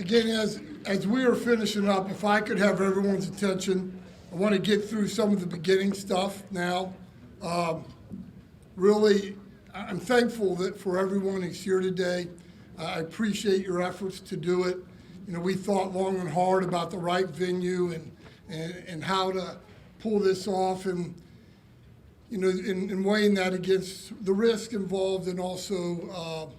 again, as we are finishing up, if I could have everyone's attention, I want to get through some of the beginning stuff now. Really, I'm thankful that for everyone who's here today. I appreciate your efforts to do it. You know, we thought long and hard about the right venue and how to pull this off, and you know, in weighing that against the risk involved, and also,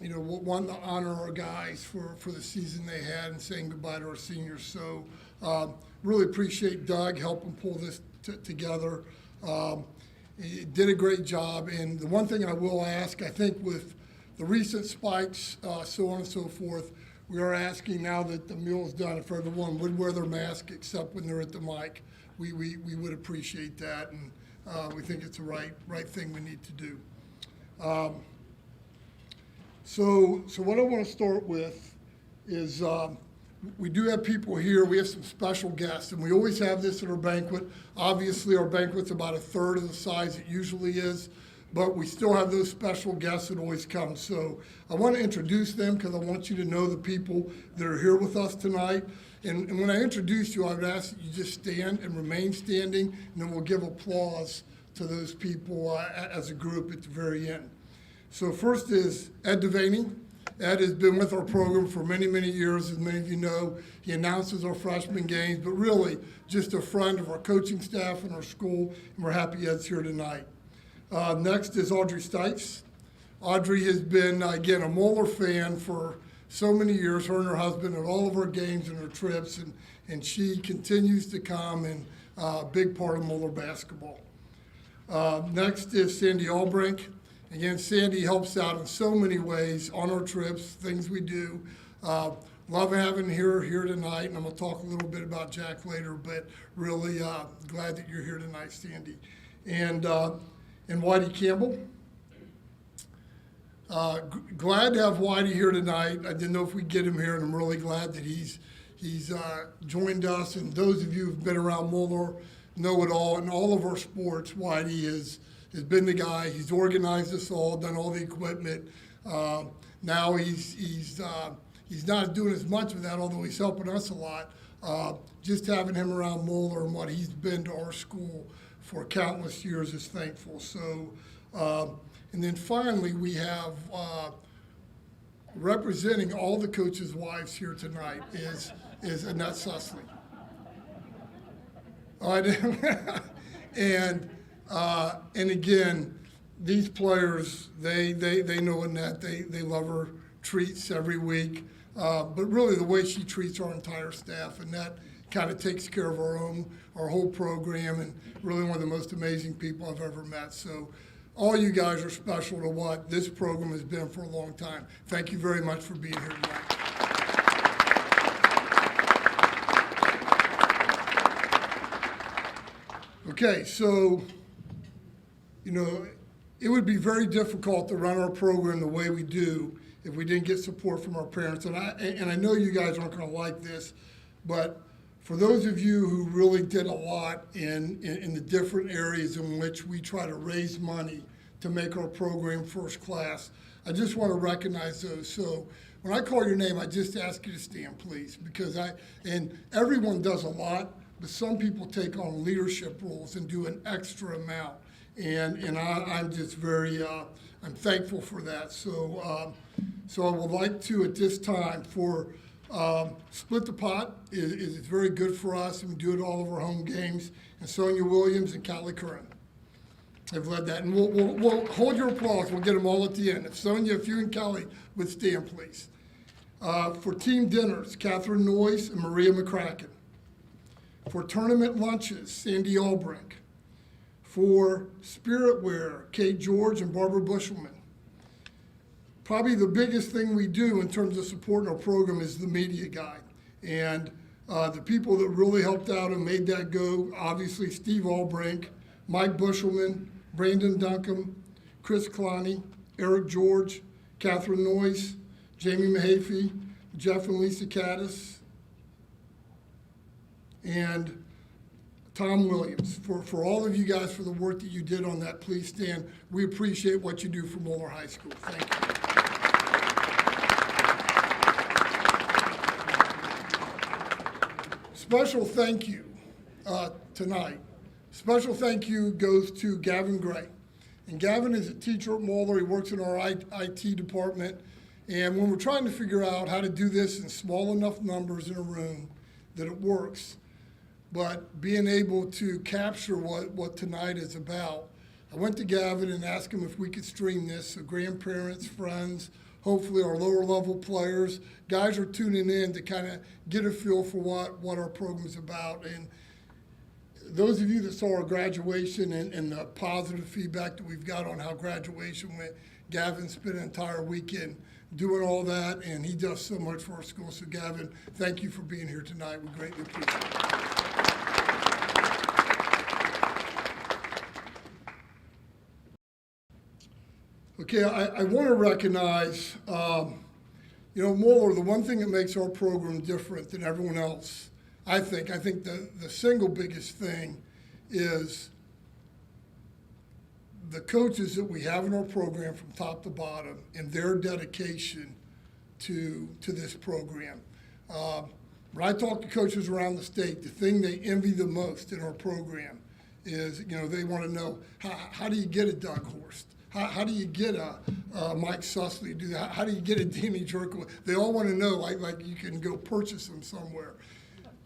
you know, wanting to honor our guys for the season they had and saying goodbye to our seniors. So really appreciate Doug helping pull this together. He did a great job. And the one thing I will ask, I think with the recent spikes, so on and so forth, we are asking now that the meal is done, if everyone would wear their mask except when they're at the mic. We would appreciate that, and we think it's the right thing we need to do. So what I want to start with is we do have people here. We have some special guests, and we always have this at our banquet. Obviously, our banquet's about a third of the size it usually is, but we still have those special guests that always come. So I want to introduce them because I want you to know the people that are here with us tonight. And when I introduce you, I would ask that you just stand and remain standing, and then we'll give applause to those people as a group at the very end. So first is Ed Devaney. Ed has been with our program for many, many years. As many of you know, he announces our freshman games, but really just a friend of our coaching staff and our school, and we're happy Ed's here tonight. Next is Audrey Stites. Audrey has been, again, a Moeller fan for so many years, her and her husband, at all of our games and her trips, and she continues to come and a big part of Moeller basketball. Next is Sandy Albrink. Again, Sandy helps out in so many ways on our trips, things we do. Love having her here tonight, and I'm going to talk a little bit about Jack later, but really glad that you're here tonight, Sandy. And Whitey Campbell. Glad to have Whitey here tonight. I didn't know if we'd get him here, and I'm really glad that he's joined us. And those of you who've been around Moeller know it all. In all of our sports, Whitey has been the guy. He's organized us all, done all the equipment. Now he's not doing as much of that, although he's helping us a lot. Just having him around Moeller and what he's been to our school for countless years is thankful. So, and then finally we have representing all the coaches' wives here tonight is Annette Susley. And again, these players, they know Annette. They love her treats every week. But really the way she treats our entire staff, Annette kind of takes care of our whole program, and really one of the most amazing people I've ever met. So all you guys are special to what this program has been for a long time. Thank you very much for being here tonight. Okay, so, you know, it would be very difficult to run our program the way we do if we didn't get support from our parents. And I know you guys aren't going to like this, but for those of you who really did a lot in the different areas in which we try to raise money to make our program first class, I just want to recognize those. So when I call your name, I just ask you to stand, please, because and everyone does a lot, but some people take on leadership roles and do an extra amount. And I'm just very, I'm thankful for that. So I would like to, at this time, for Split the Pot is very good for us, and we do it all of our home games. And Sonia Williams and Callie Curran have led that. And we'll hold your applause. We'll get them all at the end. If Sonia, if you and Callie would stand, please. For team dinners, Catherine Noyes and Maria McCracken. For tournament lunches, Sandy Albrink. For spirit wear, Kate George and Barbara Bushelman. Probably the biggest thing we do in terms of supporting our program is the media guide. And the people that really helped out and made that go, obviously Steve Albrink, Mike Bushelman, Brandon Duncan, Chris Clowney, Eric George, Catherine Noyes, Jamie Mahaffey, Jeff and Lisa Caddis, and Tom Williams. For all of you guys, for the work that you did on that, please stand. We appreciate what you do for Moeller High School. Thank you. special thank you tonight. Special thank you goes to Gavin Gray. And Gavin is a teacher at Moeller. He works in our IT department. And when we're trying to figure out how to do this in small enough numbers in a room that it works, but being able to capture what tonight is about, I went to Gavin and asked him if we could stream this so grandparents, friends, hopefully our lower level players, guys are tuning in to kind of get a feel for what our program's about. And those of you that saw our graduation and the positive feedback that we've got on how graduation went, Gavin spent an entire weekend doing all that, and he does so much for our school. So Gavin, thank you for being here tonight. We greatly appreciate it. Okay, I want to recognize, Moeller, the one thing that makes our program different than everyone else, I think the single biggest thing is the coaches that we have in our program from top to bottom and their dedication to this program. When I talk to coaches around the state, the thing they envy the most in our program is, they want to know, how do you get a Doug Horst? How do you get a Mike Sussly to do that? How do you get a Danny Jerkowitz? They all want to know, like you can go purchase them somewhere.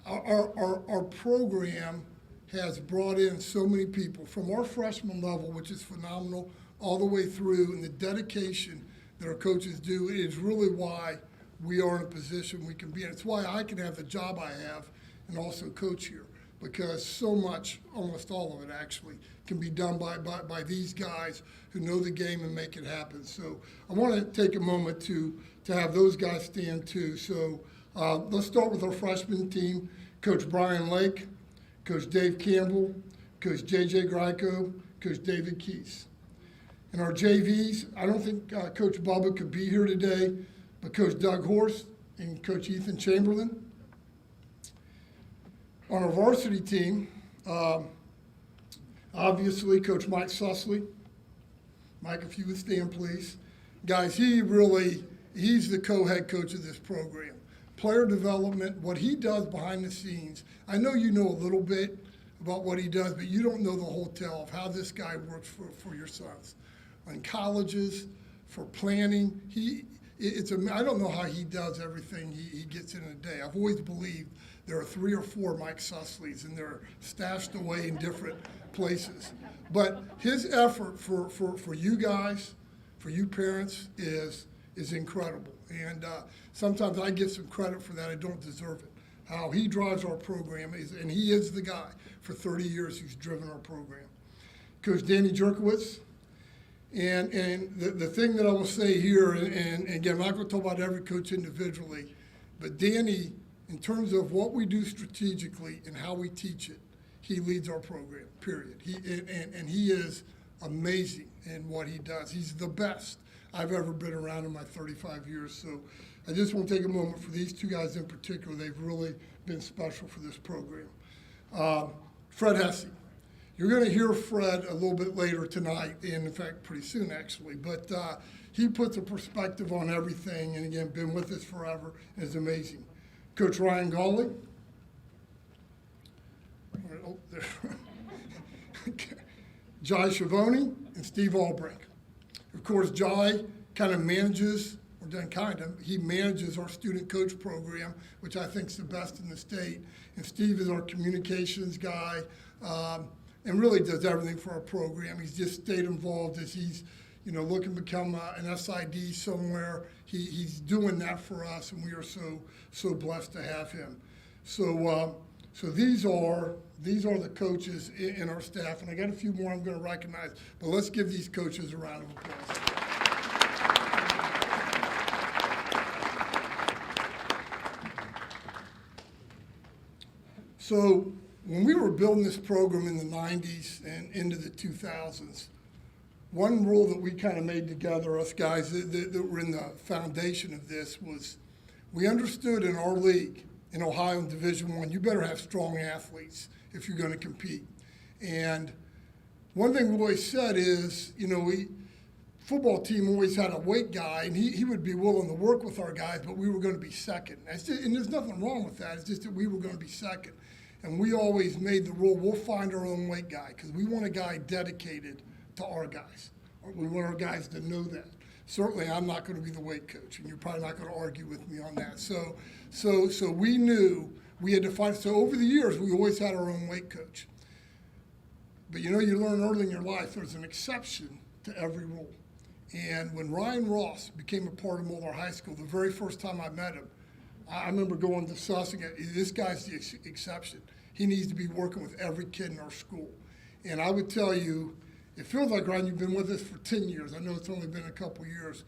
Our program has brought in so many people from our freshman level, which is phenomenal, all the way through, and the dedication that our coaches do is really why we are in a position we can be in. It's why I can have the job I have and also coach here, because so much, almost all of it actually, can be done by these guys who know the game and make it happen. So I want to take a moment to have those guys stand too. So let's start with our freshman team. Coach Brian Lake, Coach Dave Campbell, Coach J.J. Greico, Coach David Keese. And our JVs, I don't think Coach Bubba could be here today, but Coach Doug Horst and Coach Ethan Chamberlain. On our varsity team, obviously Coach Mike Sussly. Mike, if you would stand, please. Guys, he's the co-head coach of this program. Player development, what he does behind the scenes. I know you know a little bit about what he does, but you don't know the whole tale of how this guy works for your sons. On colleges, for planning, I don't know how he does everything he gets in a day. I've always believed there are 3 or 4 Mike Susleys, and they're stashed away in different places. But his effort for you guys, for you parents, is incredible. And sometimes I get some credit for that. I don't deserve it. How he drives our program and he is the guy for 30 years who's driven our program. Coach Danny Jerkowitz. And the thing that I will say here, and again, I'm not going to talk about every coach individually, but Danny, in terms of what we do strategically and how we teach it, he leads our program, period. He is amazing in what he does. He's the best I've ever been around in my 35 years. So I just want to take a moment for these 2 guys in particular. They've really been special for this program. Fred Hesse. You're going to hear Fred a little bit later tonight, and in fact, pretty soon actually. But he puts a perspective on everything, and again, been with us forever, and is amazing. Coach Ryan Gawley. Oh, there. Jai Schiavone and Steve Albrink. Of course, Jai kind of manages, he manages our student coach program, which I think is the best in the state. And Steve is our communications guy, and really does everything for our program. He's just stayed involved as he's, looking to become an SID somewhere. He's doing that for us, and we are so blessed to have him. So these are the coaches in our staff, and I got a few more I'm going to recognize, but let's give these coaches a round of applause. So when we were building this program in the 90s and into the 2000s, one rule that we kind of made together, us guys that were in the foundation of this, was we understood in our league, in Ohio in Division I, you better have strong athletes if you're going to compete. And one thing we always said is, football team always had a weight guy, and he would be willing to work with our guys, but we were going to be second. And there's nothing wrong with that. It's just that we were going to be second. And we always made the rule, we'll find our own weight guy, because we want a guy dedicated to our guys. We want our guys to know that. Certainly, I'm not going to be the weight coach, and you're probably not going to argue with me on that. So we knew we had to find. So over the years, we always had our own weight coach. But you learn early in your life there's an exception to every rule. And when Ryan Ross became a part of Moeller High School, the very first time I met him, I remember going to discussing it. This guy's the exception. He needs to be working with every kid in our school. And I would tell you, it feels like, Ryan, you've been with us for 10 years. I know it's only been a couple years.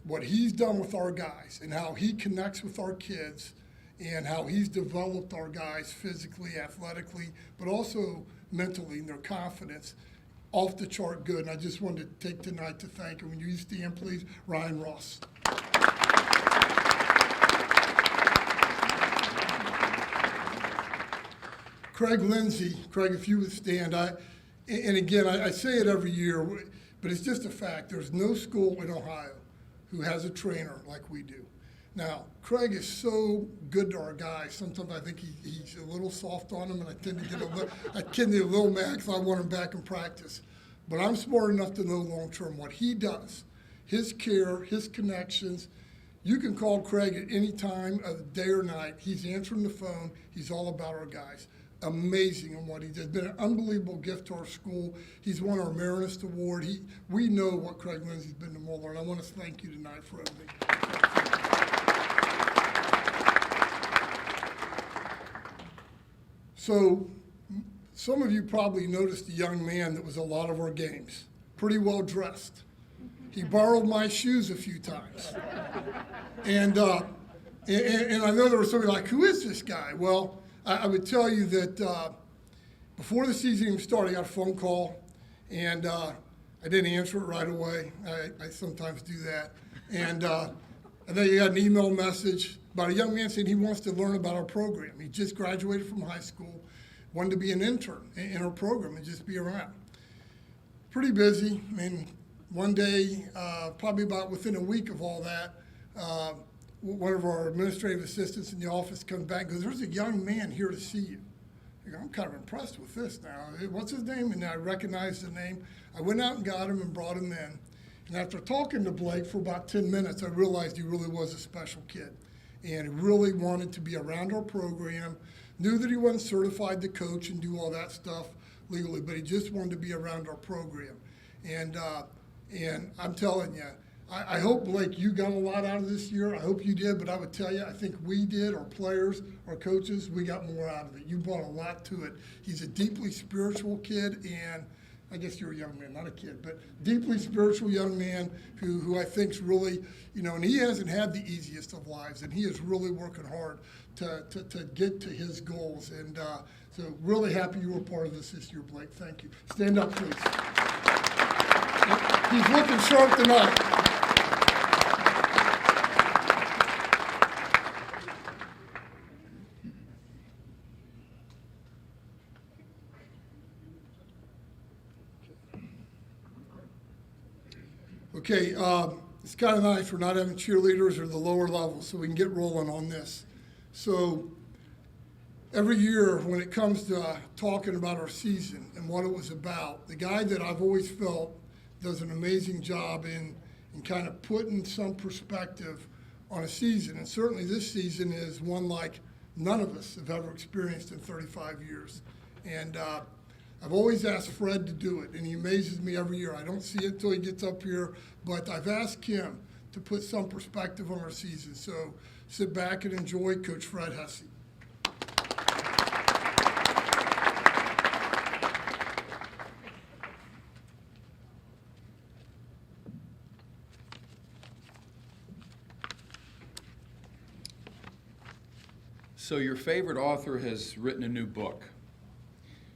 What he's done with our guys and how he connects with our kids and how he's developed our guys physically, athletically, but also mentally in their confidence, off the chart good. And I just wanted to take tonight to thank him. When you stand, please, Ryan Ross. Craig Lindsay, Craig, if you would stand. And again, I say it every year, but it's just a fact. There's no school in Ohio who has a trainer like we do. Now, Craig is so good to our guys. Sometimes I think he's a little soft on them, and I tend to get a little mad because I want him back in practice. But I'm smart enough to know long term what he does, his care, his connections. You can call Craig at any time of the day or night. He's answering the phone. He's all about our guys. Amazing on what he did. Been an unbelievable gift to our school. He's won our Marinist Award. We know what Craig Lindsay's been to Moeller, and I want to thank you tonight for everything. So, some of you probably noticed a young man that was at a lot of our games, pretty well dressed. He borrowed my shoes a few times. And I know there was somebody like, who is this guy? Well, I would tell you that before the season even started, I got a phone call, and I didn't answer it right away. I sometimes do that. And then you got an email message about a young man saying he wants to learn about our program. He just graduated from high school, wanted to be an intern in our program and just be around. Pretty busy. I mean, one day, probably about within a week of all that, one of our administrative assistants in the office comes back and goes, there's a young man here to see you. I go, I'm kind of impressed with this now. What's his name? And I recognized the name. I went out and got him and brought him in. And after talking to Blake for about 10 minutes, I realized he really was a special kid and really wanted to be around our program, knew that he wasn't certified to coach and do all that stuff legally, but he just wanted to be around our program. And I'm telling you, I hope, Blake, you got a lot out of this year. I hope you did, but I would tell you, I think we did, our players, our coaches, we got more out of it. You brought a lot to it. He's a deeply spiritual kid, and I guess you're a young man, not a kid, but deeply spiritual young man who I think's really, and he hasn't had the easiest of lives, and he is really working hard to get to his goals. And so really happy you were part of this year, Blake. Thank you. Stand up, please. He's looking sharp tonight. Okay, it's kind of nice we're not having cheerleaders or the lower levels, so we can get rolling on this. So every year when it comes to talking about our season and what it was about, the guy that I've always felt does an amazing job in kind of putting some perspective on a season, and certainly this season is one like none of us have ever experienced in 35 years. And I've always asked Fred to do it, and he amazes me every year. I don't see it until he gets up here, but I've asked him to put some perspective on our season. So sit back and enjoy Coach Fred Hesse. So your favorite author has written a new book.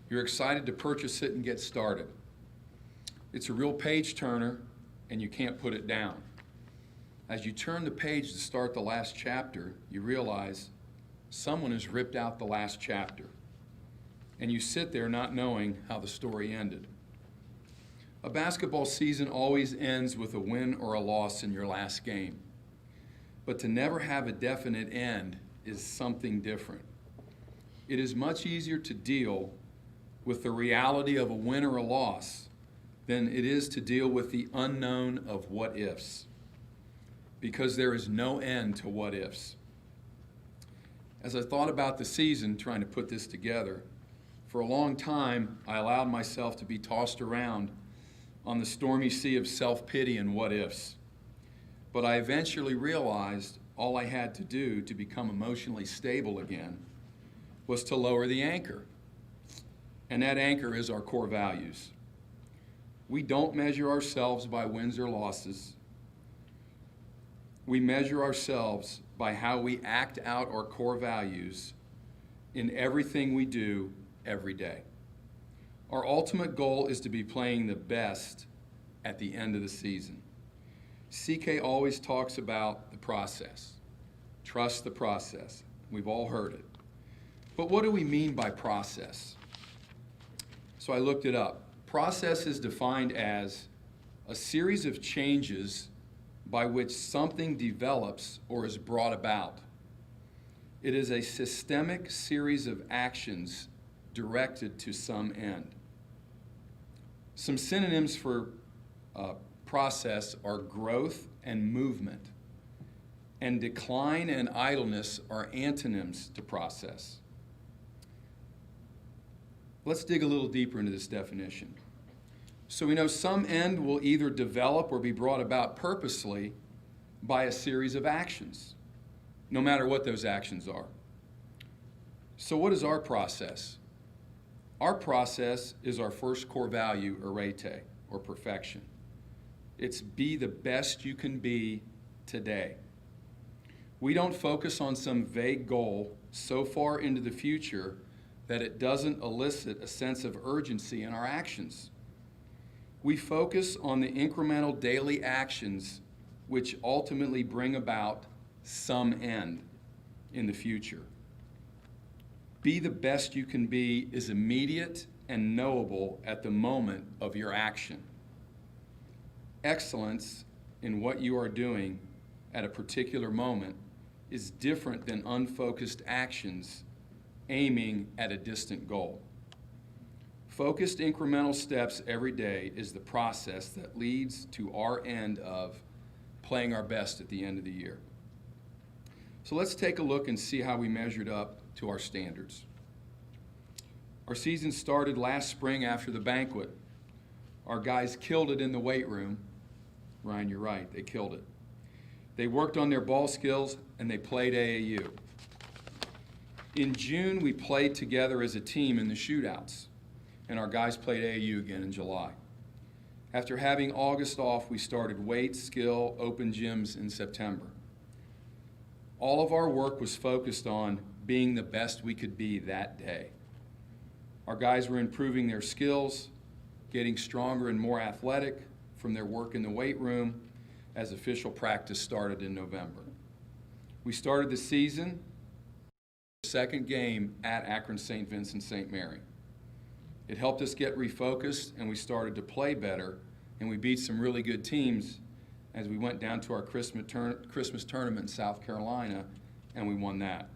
You're excited to purchase it and get started. It's a real page turner, and you can't put it down. As you turn the page to start the last chapter, you realize someone has ripped out the last chapter, and you sit there not knowing how the story ended. A basketball season always ends with a win or a loss in your last game. But to never have a definite end is something different. It is much easier to deal with the reality of a win or a loss than it is to deal with the unknown of what ifs, because there is no end to what ifs. As I thought about the season, trying to put this together, for a long time I allowed myself to be tossed around on the stormy sea of self-pity and what ifs. But I eventually realized all I had to do to become emotionally stable again was to lower the anchor. And that anchor is our core values. We don't measure ourselves by wins or losses. We measure ourselves by how we act out our core values in everything we do every day. Our ultimate goal is to be playing the best at the end of the season. CK always talks about the process. Trust the process. We've all heard it. But what do we mean by process? So I looked it up. Process is defined as a series of changes by which something develops or is brought about. It is a systemic series of actions directed to some end. Some synonyms for process are growth and movement, and decline and idleness are antonyms to process. Let's dig a little deeper into this definition. So we know some end will either develop or be brought about purposely by a series of actions, no matter what those actions are. So what is our process? Our process is our first core value, arete, or perfection. It's be the best you can be today. We don't focus on some vague goal so far into the future that it doesn't elicit a sense of urgency in our actions. We focus on the incremental daily actions which ultimately bring about some end in the future. Be the best you can be is immediate and knowable at the moment of your action. Excellence in what you are doing at a particular moment is different than unfocused actions aiming at a distant goal. Focused incremental steps every day is the process that leads to our end of playing our best at the end of the year. So let's take a look and see how we measured up to our standards. Our season started last spring after the banquet. Our guys killed it in the weight room. Ryan, you're right, they killed it. They worked on their ball skills and they played AAU. In June, we played together as a team in the shootouts, and our guys played AAU again in July. After having August off, we started weight, skill, open gyms in September. All of our work was focused on being the best we could be that day. Our guys were improving their skills, getting stronger and more athletic from their work in the weight room as official practice started in November. We started the season, second game at Akron St. Vincent St. Mary. It helped us get refocused and we started to play better, and we beat some really good teams as we went down to our Christmas tournament in South Carolina, and we won that.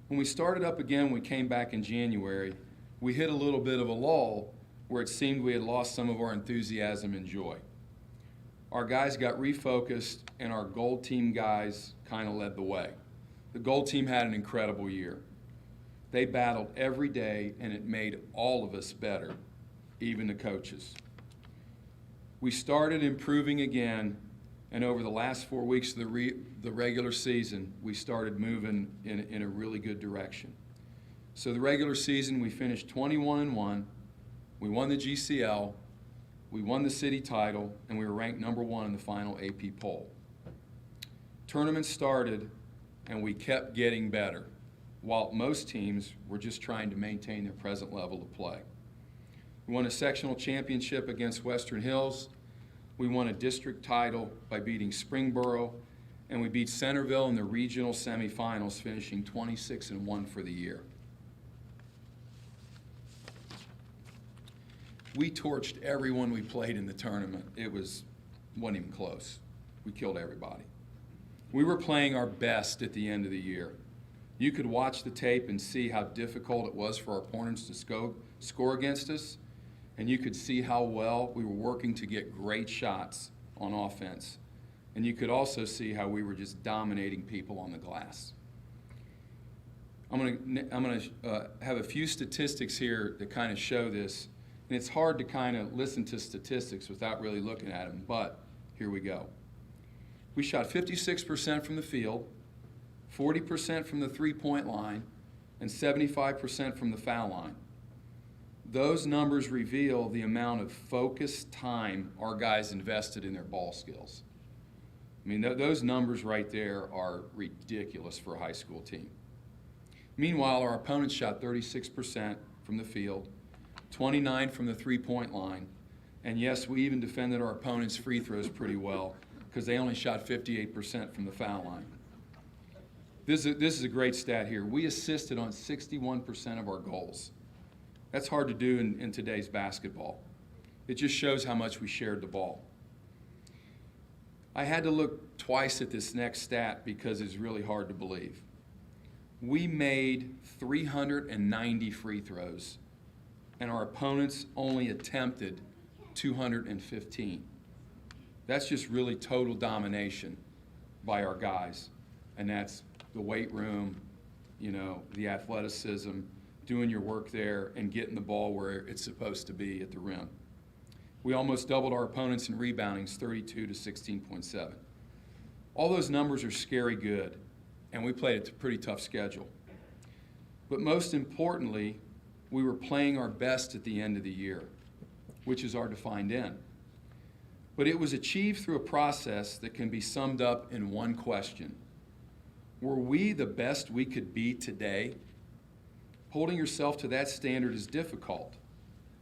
When we started up again, we came back in January, we hit a little bit of a lull where it seemed we had lost some of our enthusiasm and joy. Our guys got refocused, and our gold team guys kind of led the way. The gold team had an incredible year. They battled every day, and it made all of us better, even the coaches. We started improving again, and over the last 4 weeks of the regular season, we started moving in a really good direction. So the regular season, we finished 21-1. We won the GCL, we won the city title, and we were ranked number 1 in the final AP poll. Tournament started, and we kept getting better, while most teams were just trying to maintain their present level of play. We won a sectional championship against Western Hills. We won a district title by beating Springboro, and we beat Centerville in the regional semifinals, finishing 26-1 for the year. We torched everyone we played in the tournament. Wasn't even close. We killed everybody. We were playing our best at the end of the year. You could watch the tape and see how difficult it was for our opponents to score against us, and you could see how well we were working to get great shots on offense. And you could also see how we were just dominating people on the glass. I'm going to have a few statistics here that kind of show this. And it's hard to kind of listen to statistics without really looking at them, but here we go. We shot 56% from the field, 40% from the three-point line, and 75% from the foul line. Those numbers reveal the amount of focused time our guys invested in their ball skills. I mean, those numbers right there are ridiculous for a high school team. Meanwhile, our opponents shot 36% from the field, 29% from the three-point line, and yes, we even defended our opponents' free throws pretty well because they only shot 58% from the foul line. This is a great stat here. We assisted on 61% of our goals. That's hard to do in today's basketball. It just shows how much we shared the ball. I had to look twice at this next stat because it's really hard to believe. We made 390 free throws, and our opponents only attempted 215. That's just really total domination by our guys, and that's the weight room, the athleticism, doing your work there, and getting the ball where it's supposed to be at the rim. We almost doubled our opponents in reboundings, 32 to 16.7. All those numbers are scary good, and we played a pretty tough schedule. But most importantly, we were playing our best at the end of the year, which is our defined end. But it was achieved through a process that can be summed up in one question. Were we the best we could be today? Holding yourself to that standard is difficult.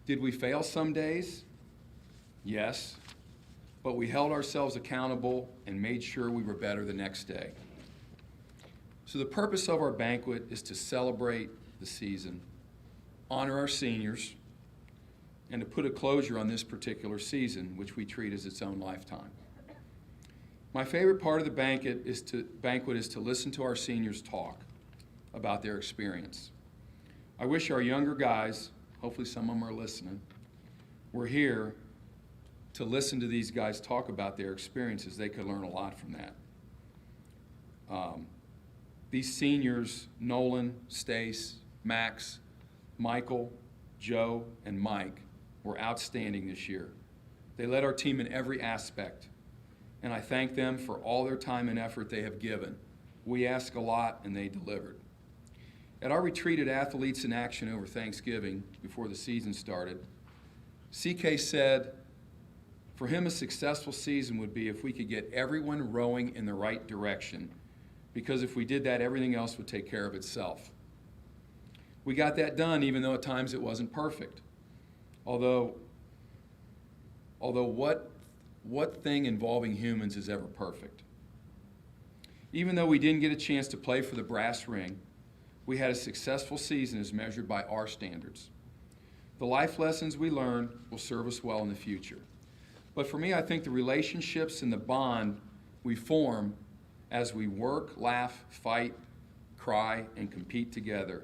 Did we fail some days? Yes. But we held ourselves accountable and made sure we were better the next day. So the purpose of our banquet is to celebrate the season, honor our seniors, and to put a closure on this particular season, which we treat as its own lifetime. My favorite part of the banquet is to listen to our seniors talk about their experience. I wish our younger guys, hopefully some of them are listening, were here to listen to these guys talk about their experiences. They could learn a lot from that. These seniors, Nolan, Stace, Max, Michael, Joe, and Mike, were outstanding this year. They led our team in every aspect, and I thank them for all their time and effort they have given. We ask a lot, and they delivered. At our retreat at Athletes in Action over Thanksgiving, before the season started, CK said for him a successful season would be if we could get everyone rowing in the right direction, because if we did that, everything else would take care of itself. We got that done, even though at times it wasn't perfect. Although what thing involving humans is ever perfect? Even though we didn't get a chance to play for the brass ring, we had a successful season as measured by our standards. The life lessons we learned will serve us well in the future. But for me, I think the relationships and the bond we form as we work, laugh, fight, cry, and compete together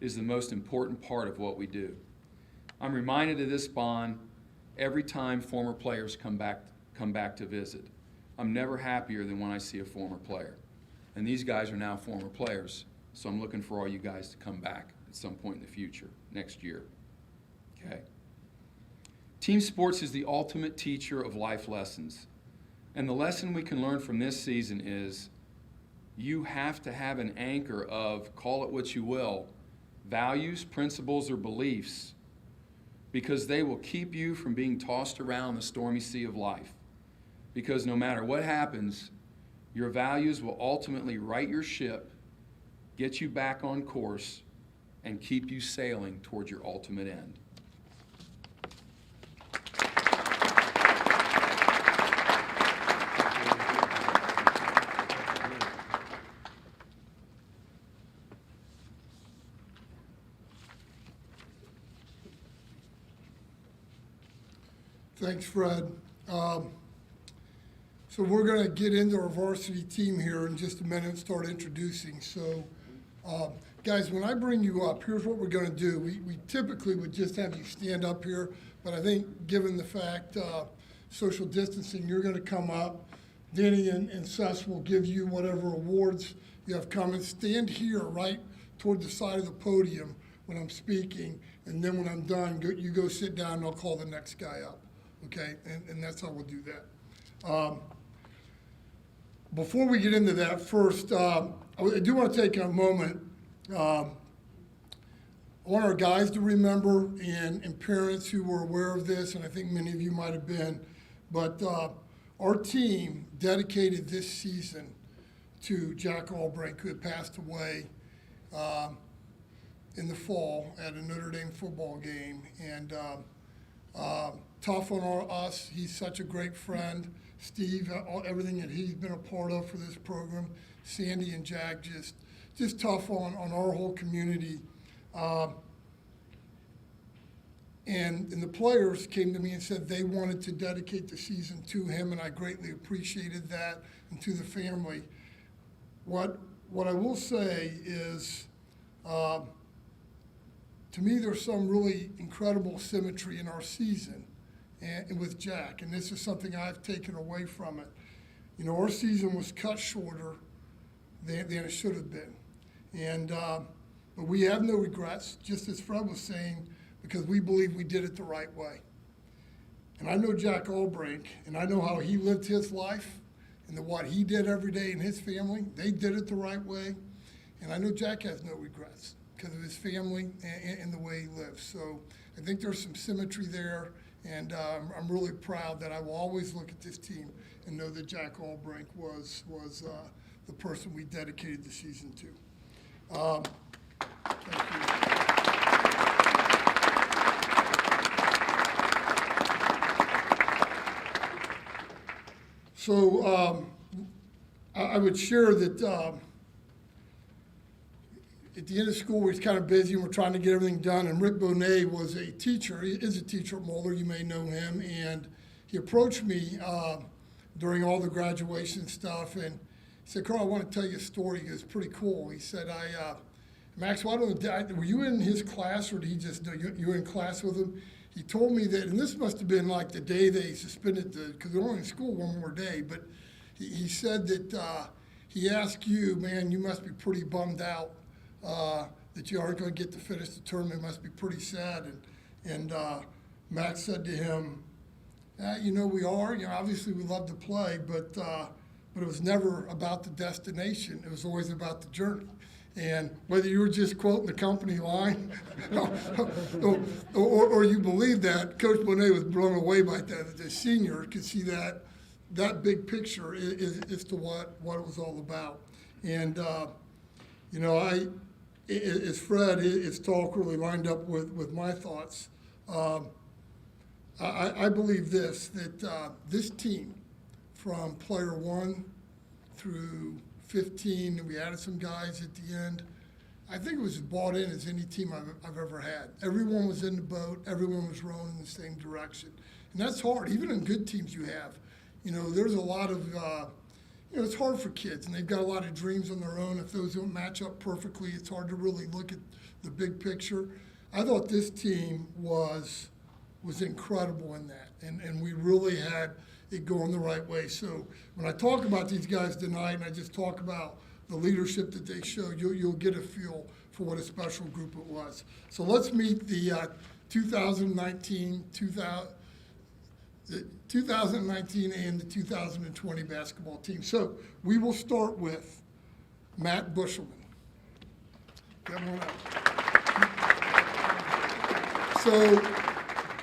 is the most important part of what we do. I'm reminded of this bond every time former players come back to visit. I'm never happier than when I see a former player. And these guys are now former players, so I'm looking for all you guys to come back at some point in the future, next year. Okay? Team sports is the ultimate teacher of life lessons. And the lesson we can learn from this season is you have to have an anchor of, call it what you will, values, principles, or beliefs, because they will keep you from being tossed around the stormy sea of life. Because no matter what happens, your values will ultimately right your ship, get you back on course, and keep you sailing towards your ultimate end. Thanks, Fred. So we're going to get into our varsity team here in just a minute and start introducing. So, guys, when I bring you up, here's what we're going to do. We typically would just have you stand up here, but I think given the fact social distancing, you're going to come up. Danny and Seth will give you whatever awards you have coming. Stand here right toward the side of the podium when I'm speaking, and then when I'm done, you go sit down and I'll call the next guy up, okay? And that's how we'll do that. Before we get into that, first, I do want to take a moment. I want our guys to remember and parents who were aware of this, and I think many of you might have been, but our team dedicated this season to Jack Albrink, who had passed away in the fall at a Notre Dame football game. And tough on us. He's such a great friend. Steve, everything that he's been a part of for this program. Sandy and Jack, just tough on our whole community. And the players came to me and said they wanted to dedicate the season to him, and I greatly appreciated that, and to the family. What I will say is, to me, there's some really incredible symmetry in our season and with Jack, and this is something I've taken away from it. You know, our season was cut shorter than it should have been, and but we have no regrets, just as Fred was saying, because we believe we did it the right way. And I know Jack Albrink, and I know how he lived his life, and what he did every day in his family. They did it the right way. And I know Jack has no regrets because of his family and the way he lives. So I think there's some symmetry there, and I'm really proud that I will always look at this team and know that Jack Albrink was the person we dedicated the season to. Thank you. So I would share that at the end of school, we're kind of busy and we're trying to get everything done. And Rick Bonet was a teacher. He is a teacher at Moeller. You may know him. And he approached me during all the graduation stuff. And he said, Carl, I want to tell you a story. It was pretty cool. He said, Max, were you in his class, or did he just know you were in class with him? He told me that, and this must have been like the day they suspended because they're only in school one more day, but he said that he asked you, man, you must be pretty bummed out that you aren't going to get to finish the tournament. It must be pretty sad. And Max said to him, you know, we are. You know, obviously we love to play, but it was never about the destination. It was always about the journey. And whether you were just quoting the company line or you believe that, Coach Bonet was blown away by that. The senior could see that big picture as to what it was all about. And, you know, as Fred, his talk really lined up with my thoughts. I believe that this team, from player 1 through 15, and we added some guys at the end, I think it was as bought in as any team I've ever had. Everyone was in the boat. Everyone was rowing in the same direction. And that's hard. Even in good teams you have. You know, there's a lot of, you know, it's hard for kids, and they've got a lot of dreams on their own. If those don't match up perfectly, it's hard to really look at the big picture. I thought this team was incredible in that, and we really had it going the right way. So when I talk about these guys tonight, and I just talk about the leadership that they showed, you'll get a feel for what a special group it was. So let's meet the 2019 and the 2020 basketball team. So we will start with Matt Bushelman. Come on up.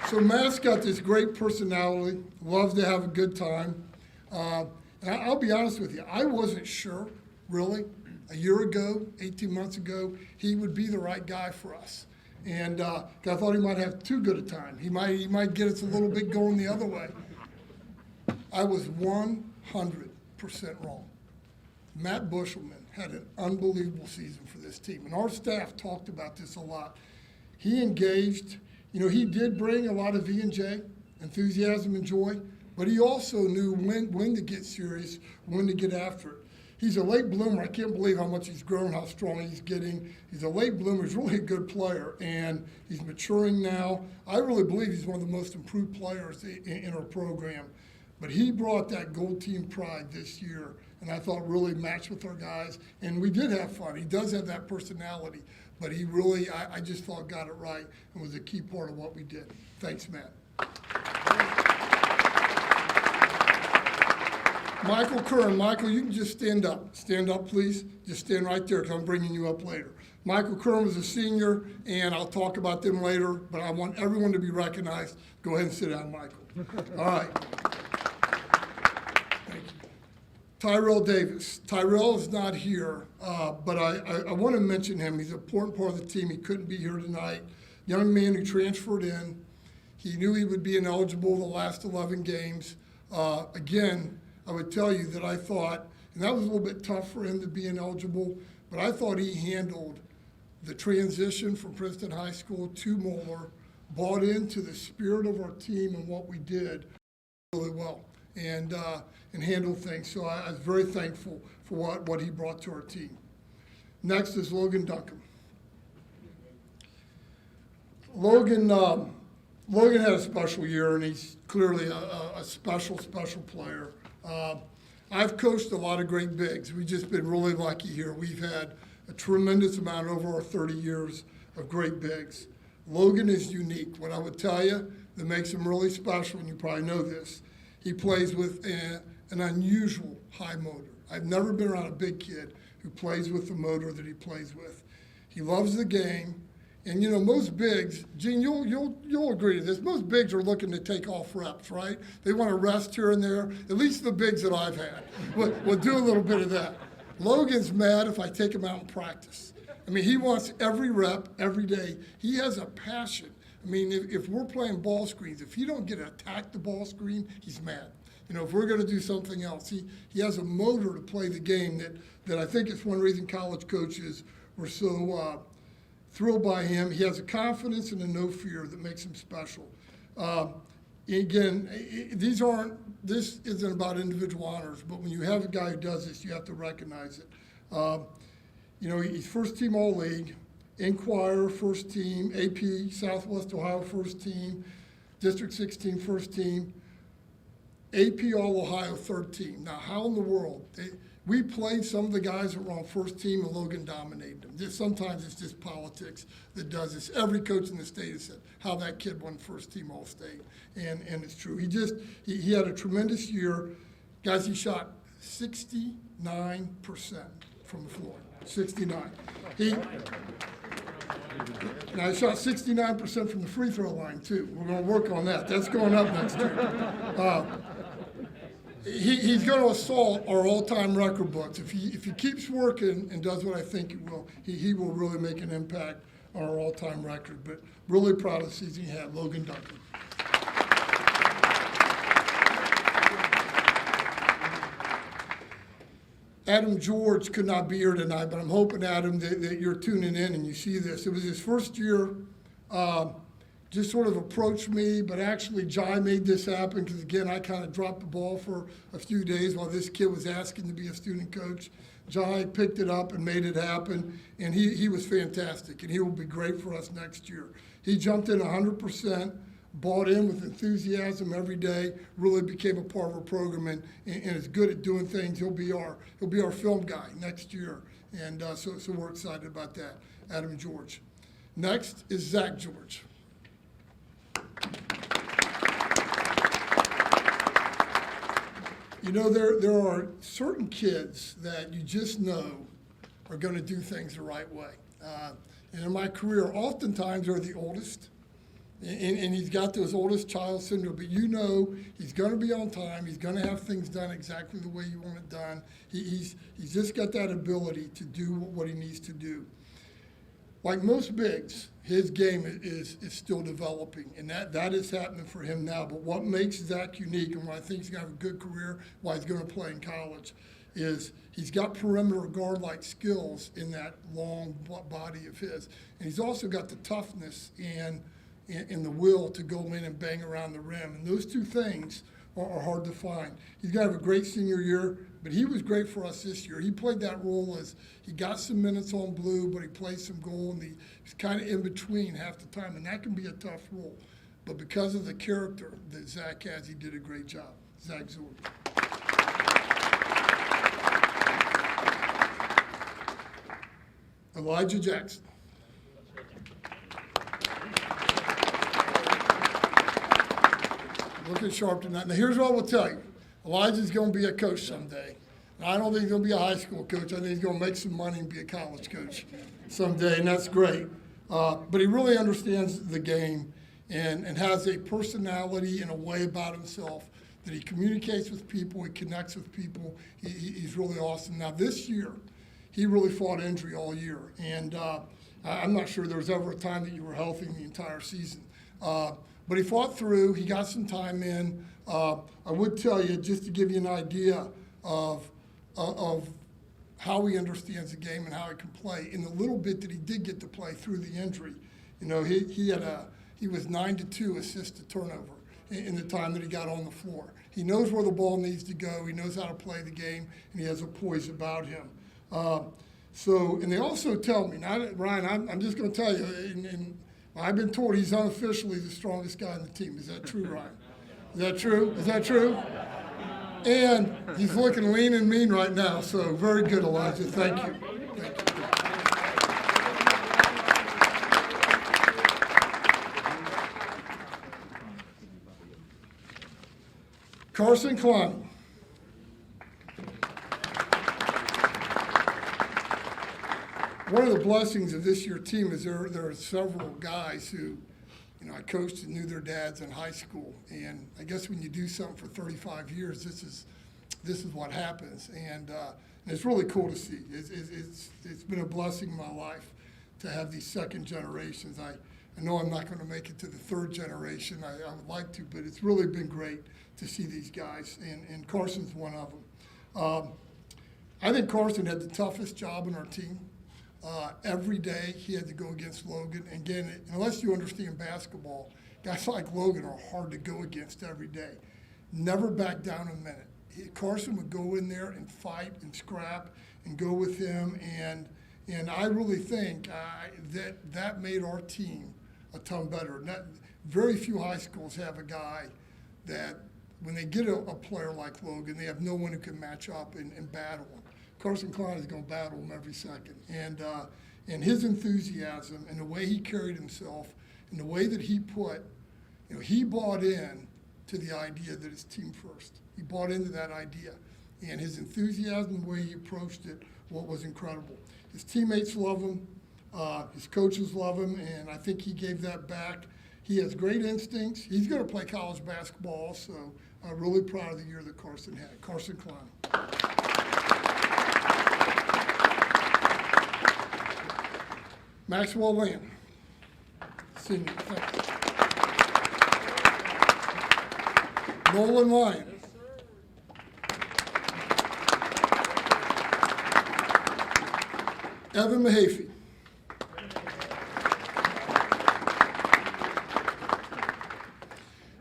So Matt's got this great personality, loves to have a good time. And I'll be honest with you, I wasn't sure, really, a year ago, 18 months ago, he would be the right guy for us. And I thought he might have too good a time. He might get us a little bit going the other way. I was 100% wrong. Matt Bushelman had an unbelievable season for this team. And our staff talked about this a lot. He engaged. You know, he did bring a lot of V&J enthusiasm and joy, but he also knew when to get serious, when to get after it. He's a late bloomer. I can't believe how much he's grown, how strong he's getting. He's a late bloomer. He's really a good player, and he's maturing now. I really believe he's one of the most improved players in our program. But he brought that gold team pride this year, and I thought really matched with our guys. And we did have fun. He does have that personality, but he really, I just thought, got it right and was a key part of what we did. Thanks, Matt. Michael Curran. Michael, you can just stand up. Stand up, please. Just stand right there because I'm bringing you up later. Michael Curran was a senior, and I'll talk about them later, but I want everyone to be recognized. Go ahead and sit down, Michael. All right. Thank you. Tyrell Davis. Tyrell is not here, but I want to mention him. He's an important part of the team. He couldn't be here tonight. Young man who transferred in. He knew he would be ineligible the last 11 games. Again, I would tell you that I thought, and that was a little bit tough for him to be ineligible, but I thought he handled the transition from Princeton High School to Moeller, bought into the spirit of our team and what we did really well, and handled things. So I was very thankful for what he brought to our team. Next is Logan Duncan. Logan had a special year, and he's clearly a special player. I've coached a lot of great bigs. We've just been really lucky here. We've had a tremendous amount over our 30 years of great bigs. Logan is unique. What I would tell you that makes him really special, and you probably know this, he plays with an unusual high motor. I've never been around a big kid who plays with the motor that he plays with. He loves the game. And you know, most bigs, Gene, you'll agree to this. Most bigs are looking to take off reps, right? They want to rest here and there. At least the bigs that I've had will do a little bit of that. Logan's mad if I take him out in practice. I mean, he wants every rep every day. He has a passion. I mean, if we're playing ball screens, if he don't get to attack the ball screen, he's mad. You know, if we're going to do something else, he has a motor to play the game that I think is one reason college coaches were so thrilled by him. He has a confidence and a no fear that makes him special. Again, this isn't about individual honors, but when you have a guy who does this, you have to recognize it. You know, he's first team All-League, Inquirer first team, AP Southwest Ohio first team, District 16 first team, AP All-Ohio third team. Now, how in the world? We played some of the guys that were on first team, and Logan dominated them. Sometimes it's just politics that does this. Every coach in the state has said how that kid won first team All-State, and it's true. He had a tremendous year. Guys, he shot 69% from the floor, 69. Now, he shot 69% from the free throw line, too. We're going to work on that. That's going up next year. He's going to assault our all-time record books. If he keeps working and does what I think he will, he will really make an impact on our all-time record. But really proud of the season he had, Logan Duncan. Adam George could not be here tonight, but I'm hoping, Adam, that you're tuning in and you see this. It was his first year. Just sort of approached me, but actually Jai made this happen because, again, I kind of dropped the ball for a few days while this kid was asking to be a student coach. Jai picked it up and made it happen, and he was fantastic, and he will be great for us next year. He jumped in 100%, bought in with enthusiasm every day, really became a part of our program, and is good at doing things. He'll be our film guy next year, and so we're excited about that. Adam George. Next is Zach George. You know, there are certain kids that you just know are going to do things the right way. And in my career, oftentimes they're the oldest, and he's got those oldest child syndrome, but you know he's going to be on time. He's going to have things done exactly the way you want it done. He's just got that ability to do what he needs to do. Like most bigs, his game is still developing, and that is happening for him now. But what makes Zach unique, and why I think he's going to have a good career, why he's going to play in college, is he's got perimeter guard-like skills in that long body of his. And he's also got the toughness and and the will to go in and bang around the rim. And those two things are hard to find. He's going to have a great senior year, but he was great for us this year. He played that role as he got some minutes on blue, but he played some goal, and he's kind of in between half the time, and that can be a tough role. But because of the character that Zach has, he did a great job. Zach Zorb. Elijah Jackson. Looking sharp tonight. Now, here's what I will tell you. Elijah's going to be a coach someday. Now, I don't think he's going to be a high school coach. I think he's going to make some money and be a college coach someday, and that's great. But he really understands the game and has a personality and a way about himself that he communicates with people, he connects with people. He's really awesome. Now, this year, he really fought injury all year. And I'm not sure there was ever a time that you were healthy the entire season. But he fought through. He got some time in. I would tell you, just to give you an idea of how he understands the game and how he can play, in the little bit that he did get to play through the injury, you know, he was 9-2 assist to turnover in the time that he got on the floor. He knows where the ball needs to go. He knows how to play the game, and he has a poise about him. And they also tell me, now, Ryan, I'm just going to tell you, and I've been told he's unofficially the strongest guy on the team. Is that true, Ryan? Is that true? Is that true? And he's looking lean and mean right now, so very good, Elijah. Thank you. Thank you. Carson Klein. One of the blessings of this year's team is there are several guys who, you know, I coached and knew their dads in high school. And I guess when you do something for 35 years, this is what happens. And it's really cool to see. It's been a blessing in my life to have these second generations. I know I'm not going to make it to the third generation. I would like to, but it's really been great to see these guys. And Carson's one of them. I think Carson had the toughest job in our team. Every day he had to go against Logan. And again, unless you understand basketball, guys like Logan are hard to go against every day. Never back down a minute. Carson would go in there and fight and scrap and go with him. And I really think that made our team a ton better. Very few high schools have a guy that when they get a player like Logan, they have no one who can match up and battle him. Carson Klein is going to battle him every second. And his enthusiasm and the way he carried himself and the way that he put, you know, he bought in to the idea that it's team first. He bought into that idea. And his enthusiasm, the way he approached it, what was incredible. His teammates love him. His coaches love him. And I think he gave that back. He has great instincts. He's going to play college basketball also. I'm really proud of the year that Carson had. Carson Klein. Maxwell Lamb, senior. Thanks. Nolan Lyon. Evan Mahaffey.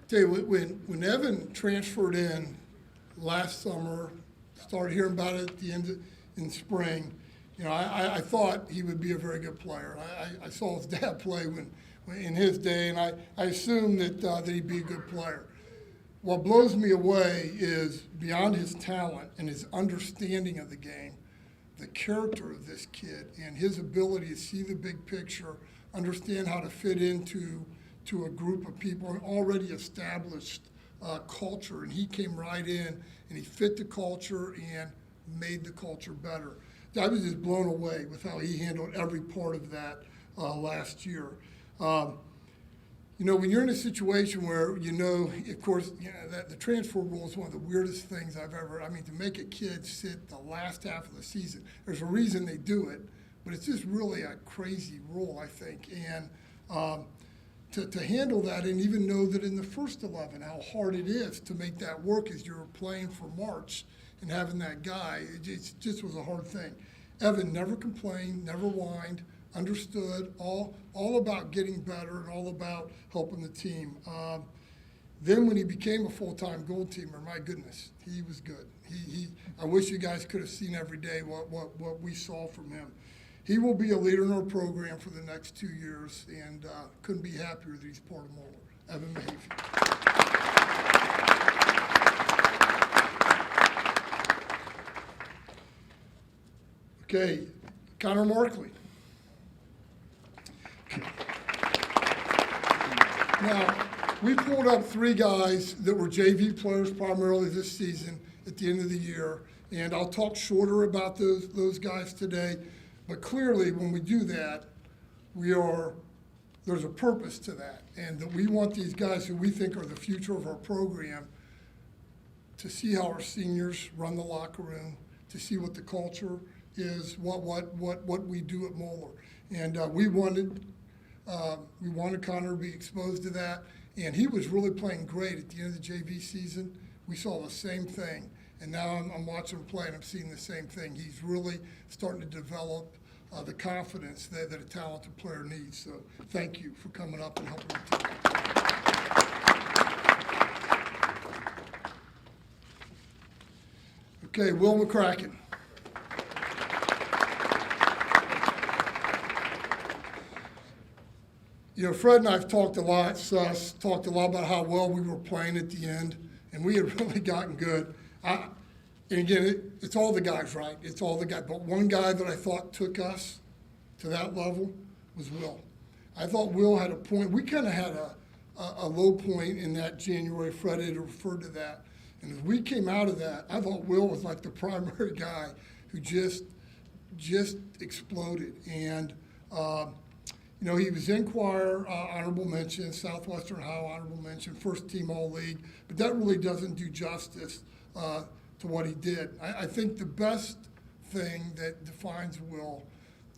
Tell you, when Evan transferred in last summer, started hearing about it at the end in spring, you know, I thought he would be a very good player. I saw his dad play when in his day, and I assumed that he'd be a good player. What blows me away is beyond his talent and his understanding of the game, the character of this kid and his ability to see the big picture, understand how to fit into a group of people, an already established culture. And he came right in and he fit the culture and made the culture better. I was just blown away with how he handled every part of that last year. You know, when you're in a situation where, you know, of course, you know, that the transfer rule is one of the weirdest things I've ever, I mean, to make a kid sit the last half of the season, there's a reason they do it, but it's just really a crazy rule, I think. And to handle that and even know that in the first 11, how hard it is to make that work as you're playing for March and having that guy, it just was a hard thing. Evan never complained, never whined, understood, all about getting better and all about helping the team. Then when he became a full-time goal teamer, my goodness, he was good. I wish you guys could have seen every day what we saw from him. He will be a leader in our program for the next 2 years, and couldn't be happier that he's part of Moeller. Evan Mahaffey. Okay, Connor Markley. Now, we pulled up 3 guys that were JV players primarily this season at the end of the year, and I'll talk shorter about those guys today. But clearly, when we do that, there's a purpose to that, and that we want these guys who we think are the future of our program to see how our seniors run the locker room, to see what the culture is, what we do at Moeller, and we wanted Connor to be exposed to that, and he was really playing great at the end of the JV season. We saw the same thing, and now I'm watching him play, and I'm seeing the same thing. He's really starting to develop the confidence that a talented player needs. So thank you for coming up and helping the team. Okay, Will McCracken. You know, Fred and I have talked a lot, Sus, talked a lot about how well we were playing at the end, and we had really gotten good. And again, it's all the guys, right? It's all the guys. But one guy that I thought took us to that level was Will. I thought Will had a point. We kind of had a low point in that January. Fred had referred to that. And as we came out of that, I thought Will was like the primary guy who just exploded. And, you know, he was in choir, honorable mention, Southwestern Ohio honorable mention, first team all-league. But that really doesn't do justice to what he did. I think the best thing that defines Will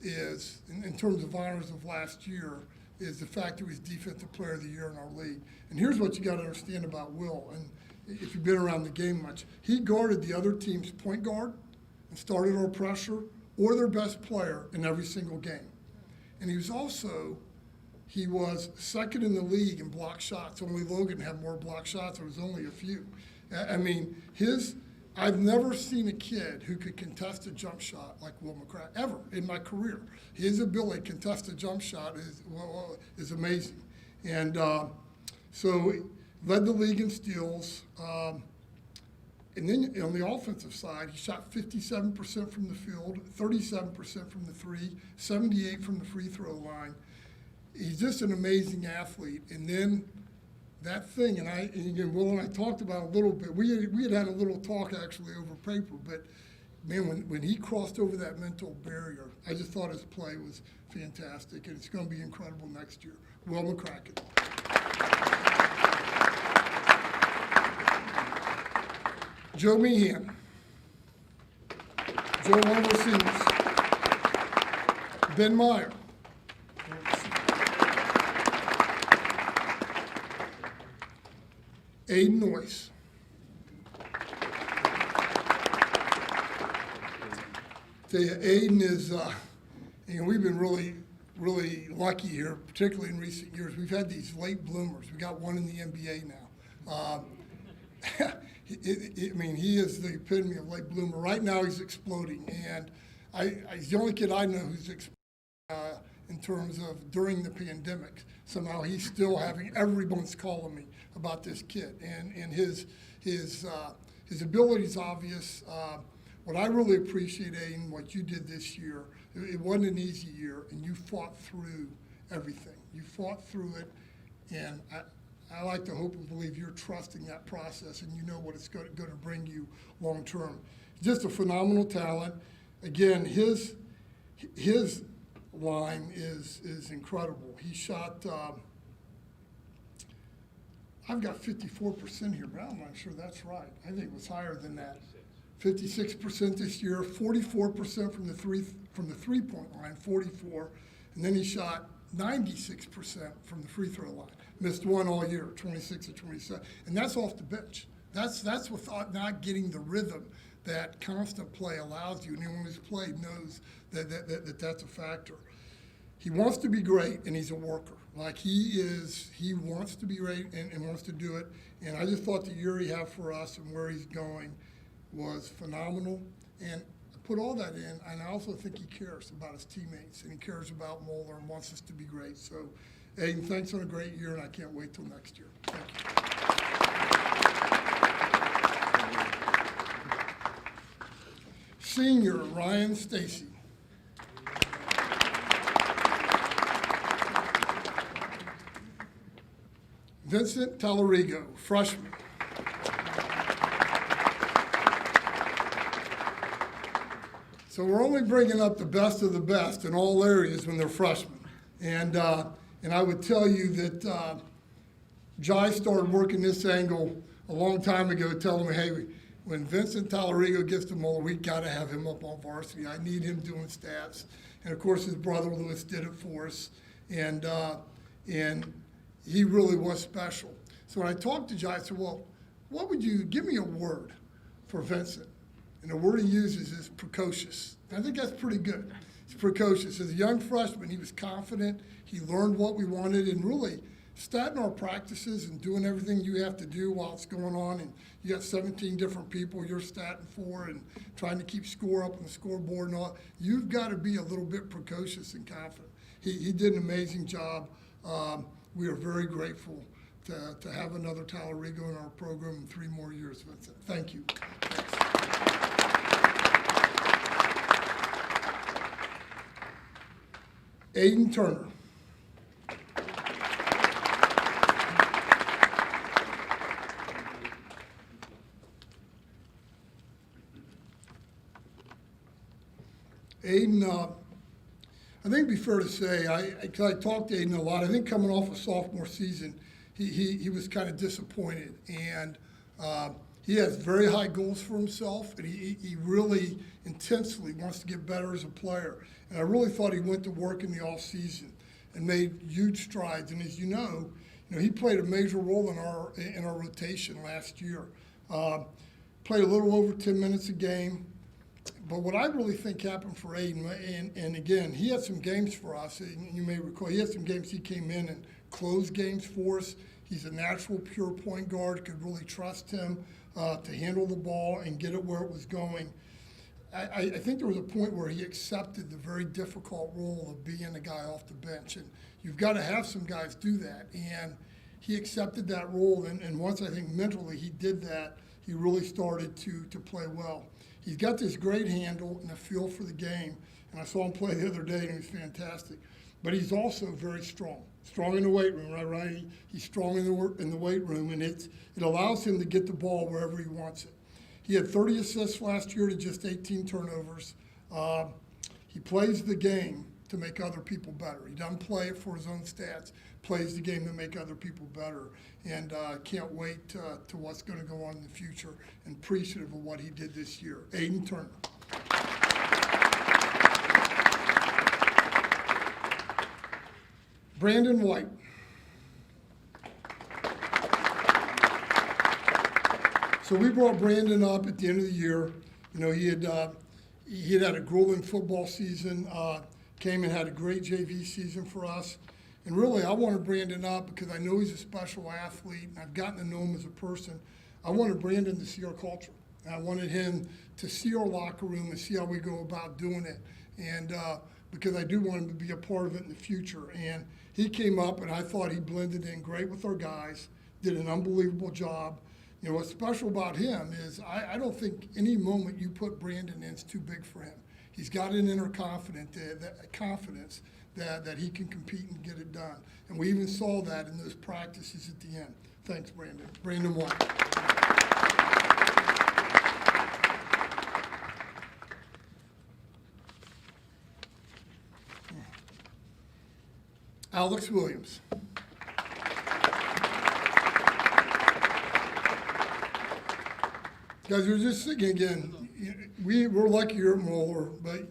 is, in terms of honors of last year, is the fact that he was Defensive Player of the Year in our league. And here's what you got to understand about Will, and if you've been around the game much, he guarded the other team's point guard and started our pressure or their best player in every single game. And he was second in the league in block shots. Only Logan had more block shots. There was only a few. I mean, I've never seen a kid who could contest a jump shot like Will McCracken, ever in my career. His ability to contest a jump shot is amazing. And so he led the league in steals. And then on the offensive side, he shot 57% from the field, 37% from the three, 78% from the free throw line. He's just an amazing athlete. And then that thing, and again, Will and I talked about a little bit. We had a little talk actually over paper, but man, when he crossed over that mental barrier, I just thought his play was fantastic, and it's going to be incredible next year. Will McCracken. Joe Meehan. Joe, one of our seniors. Ben Meyer. Aiden Noyce. Tell you, Aiden is, we've been really, really lucky here, particularly in recent years. We've had these late bloomers. We got one in the NBA now. He is the epitome of late bloomer. Right now, he's exploding, and he's the only kid I know who's exploding in terms of during the pandemic. Somehow, he's still having everyone's calling me about this kid, and his ability is obvious. What I really appreciate, Aiden, what you did this year, it wasn't an easy year, and you fought through everything. You fought through it, and I like to hope and believe you're trusting that process, and you know what it's going to bring you long term. Just a phenomenal talent. Again, his line is incredible. He shot. I've got 54% here, but I'm not sure that's right. I think it was higher than that. 56% this year, 44% from the three-point line, 44, and then he shot 96% from the free throw line. Missed one all year, 26 or 27, and that's off the bench. That's without not getting the rhythm that constant play allows you. And anyone who's played knows that that's a factor. he wants to be great, and he's a worker. Like he wants to be great and wants to do it. And I just thought the year he had for us and where he's going was phenomenal. And I put all that in, and I also think he cares about his teammates, and he cares about Moeller and wants us to be great. So, Aiden, thanks on a great year, and I can't wait till next year. Thank you. Senior Ryan Stacy. Vincent Tallarigo, freshman. So we're only bringing up the best of the best in all areas when they're freshmen. And I would tell you that Jai started working this angle a long time ago, telling me, hey, when Vincent Tallarigo gets to Moeller, we got to have him up on varsity. I need him doing stats. And of course, his brother Lewis did it for us. And he really was special. So when I talked to Jai, I said, well, what would you, give me a word for Vincent. And the word he uses is precocious. And I think that's pretty good. He's precocious. As a young freshman, he was confident. He learned what we wanted, and really statting our practices and doing everything you have to do while it's going on. And you got 17 different people you're statting for and trying to keep score up on the scoreboard and all. You've got to be a little bit precocious and confident. He did an amazing job. We are very grateful to have another Tallarigo in our program in 3 more years, Vincent. Thank you. Thanks. Aiden Turner. Aiden, I think it'd be fair to say, because I talked to Aiden a lot, I think coming off a sophomore season, he was kind of disappointed. And he has very high goals for himself, and he really intensely wants to get better as a player. And I really thought he went to work in the off season and made huge strides. And as you know, he played a major role in our rotation last year. Played a little over 10 minutes a game. But what I really think happened for Aiden, and again, he had some games for us. And you may recall, he had some games he came in and closed games for us. He's a natural, pure point guard. Could really trust him to handle the ball and get it where it was going. I think there was a point where he accepted the very difficult role of being a guy off the bench. And you've got to have some guys do that. And he accepted that role. And once I think mentally he did that, he really started to play well. He's got this great handle and a feel for the game. And I saw him play the other day, and he was fantastic. But he's also very strong. Strong in the weight room, right? He's strong in the weight room, and it allows him to get the ball wherever he wants it. He had 30 assists last year to just 18 turnovers. He plays the game to make other people better. He doesn't play it for his own stats. Plays the game to make other people better. And can't wait to what's going to go on in the future, and appreciative of what he did this year. Aiden Turner. Brandon White. So we brought Brandon up at the end of the year. He had a grueling football season, came and had a great JV season for us. And really, I wanted Brandon up because I know he's a special athlete, and I've gotten to know him as a person. I wanted Brandon to see our culture. And I wanted him to see our locker room and see how we go about doing it. And because I do want him to be a part of it in the future. And he came up, and I thought he blended in great with our guys, did an unbelievable job. What's special about him is I don't think any moment you put Brandon in is too big for him. He's got an inner confidence that he can compete and get it done. And we even saw that in those practices at the end. Thanks, Brandon. Brandon White. Alex Williams. Guys, we're just thinking again, we're lucky here at Moeller, but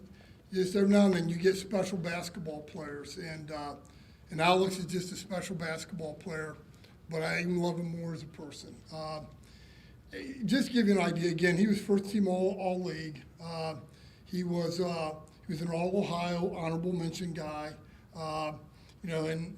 just every now and then you get special basketball players, and Alex is just a special basketball player, but I even love him more as a person. Just to give you an idea, again, he was first team all league. He was an All Ohio honorable mention guy. You know, and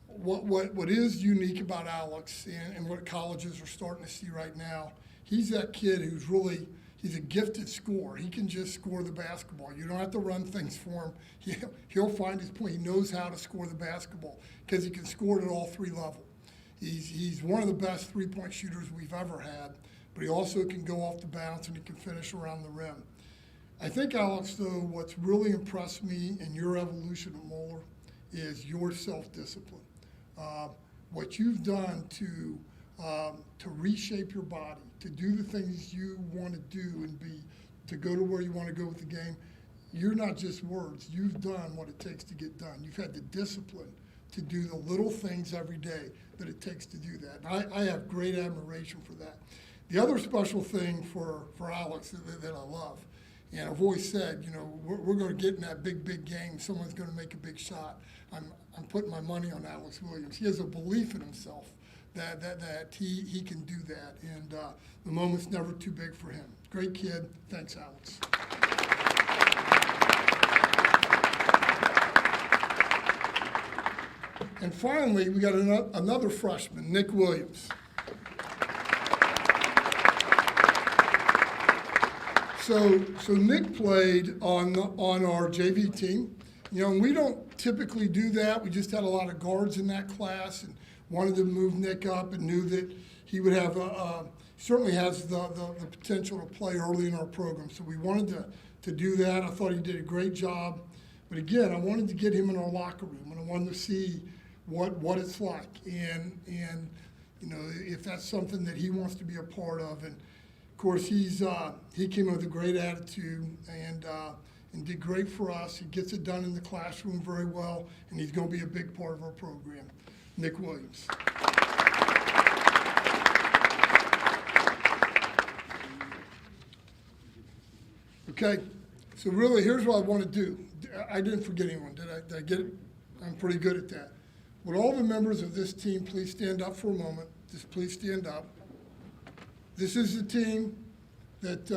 what is unique about Alex and what colleges are starting to see right now, he's that kid who's really, he's a gifted scorer. He can just score the basketball. You don't have to run things for him. He'll find his point. He knows how to score the basketball because he can score it at all three levels. He's one of the best three-point shooters we've ever had, but he also can go off the bounce and he can finish around the rim. I think, Alex, though, what's really impressed me in your evolution at Moeller is your self-discipline. What you've done to reshape your body, to do the things you want to do and to go to where you want to go with the game. You're not just words. You've done what it takes to get done. You've had the discipline to do the little things every day that it takes to do that. And I have great admiration for that. The other special thing for Alex that I love, and I've always said, you know, we're going to get in that big game. Someone's going to make a big shot. I'm putting my money on Alex Williams. He has a belief in himself that he can do that, and the moment's never too big for him. Great kid. Thanks, Alex. And finally, we got another freshman, Nick Williams. So Nick played on our JV team. You know, and we don't typically do that. We just had a lot of guards in that class and wanted to move Nick up and knew that he would have certainly has the potential to play early in our program. So we wanted to do that. I thought he did a great job. But again, I wanted to get him in our locker room, and I wanted to see what it's like, and you know, if that's something that he wants to be a part of. And of course, he came in with a great attitude and did great for us. He gets it done in the classroom very well, and he's going to be a big part of our program. Nick Williams. Okay, so really, here's what I want to do. I didn't forget anyone, did I get it? I'm pretty good at that. Would all the members of this team please stand up for a moment? Just please stand up. This is the team that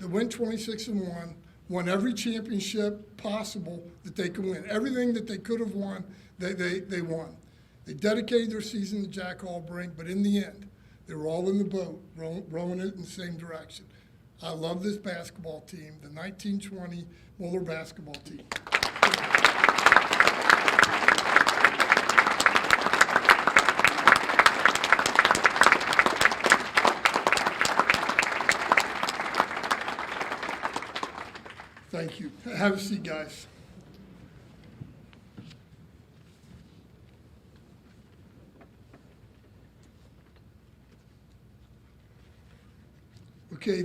went 26-1, won every championship possible that they could win. Everything that they could have won, they won. They dedicated their season to Jack Albrink, but in the end, they were all in the boat, rowing it in the same direction. I love this basketball team, the 1920 Moeller basketball team. Thank you. Have a seat, guys. Okay,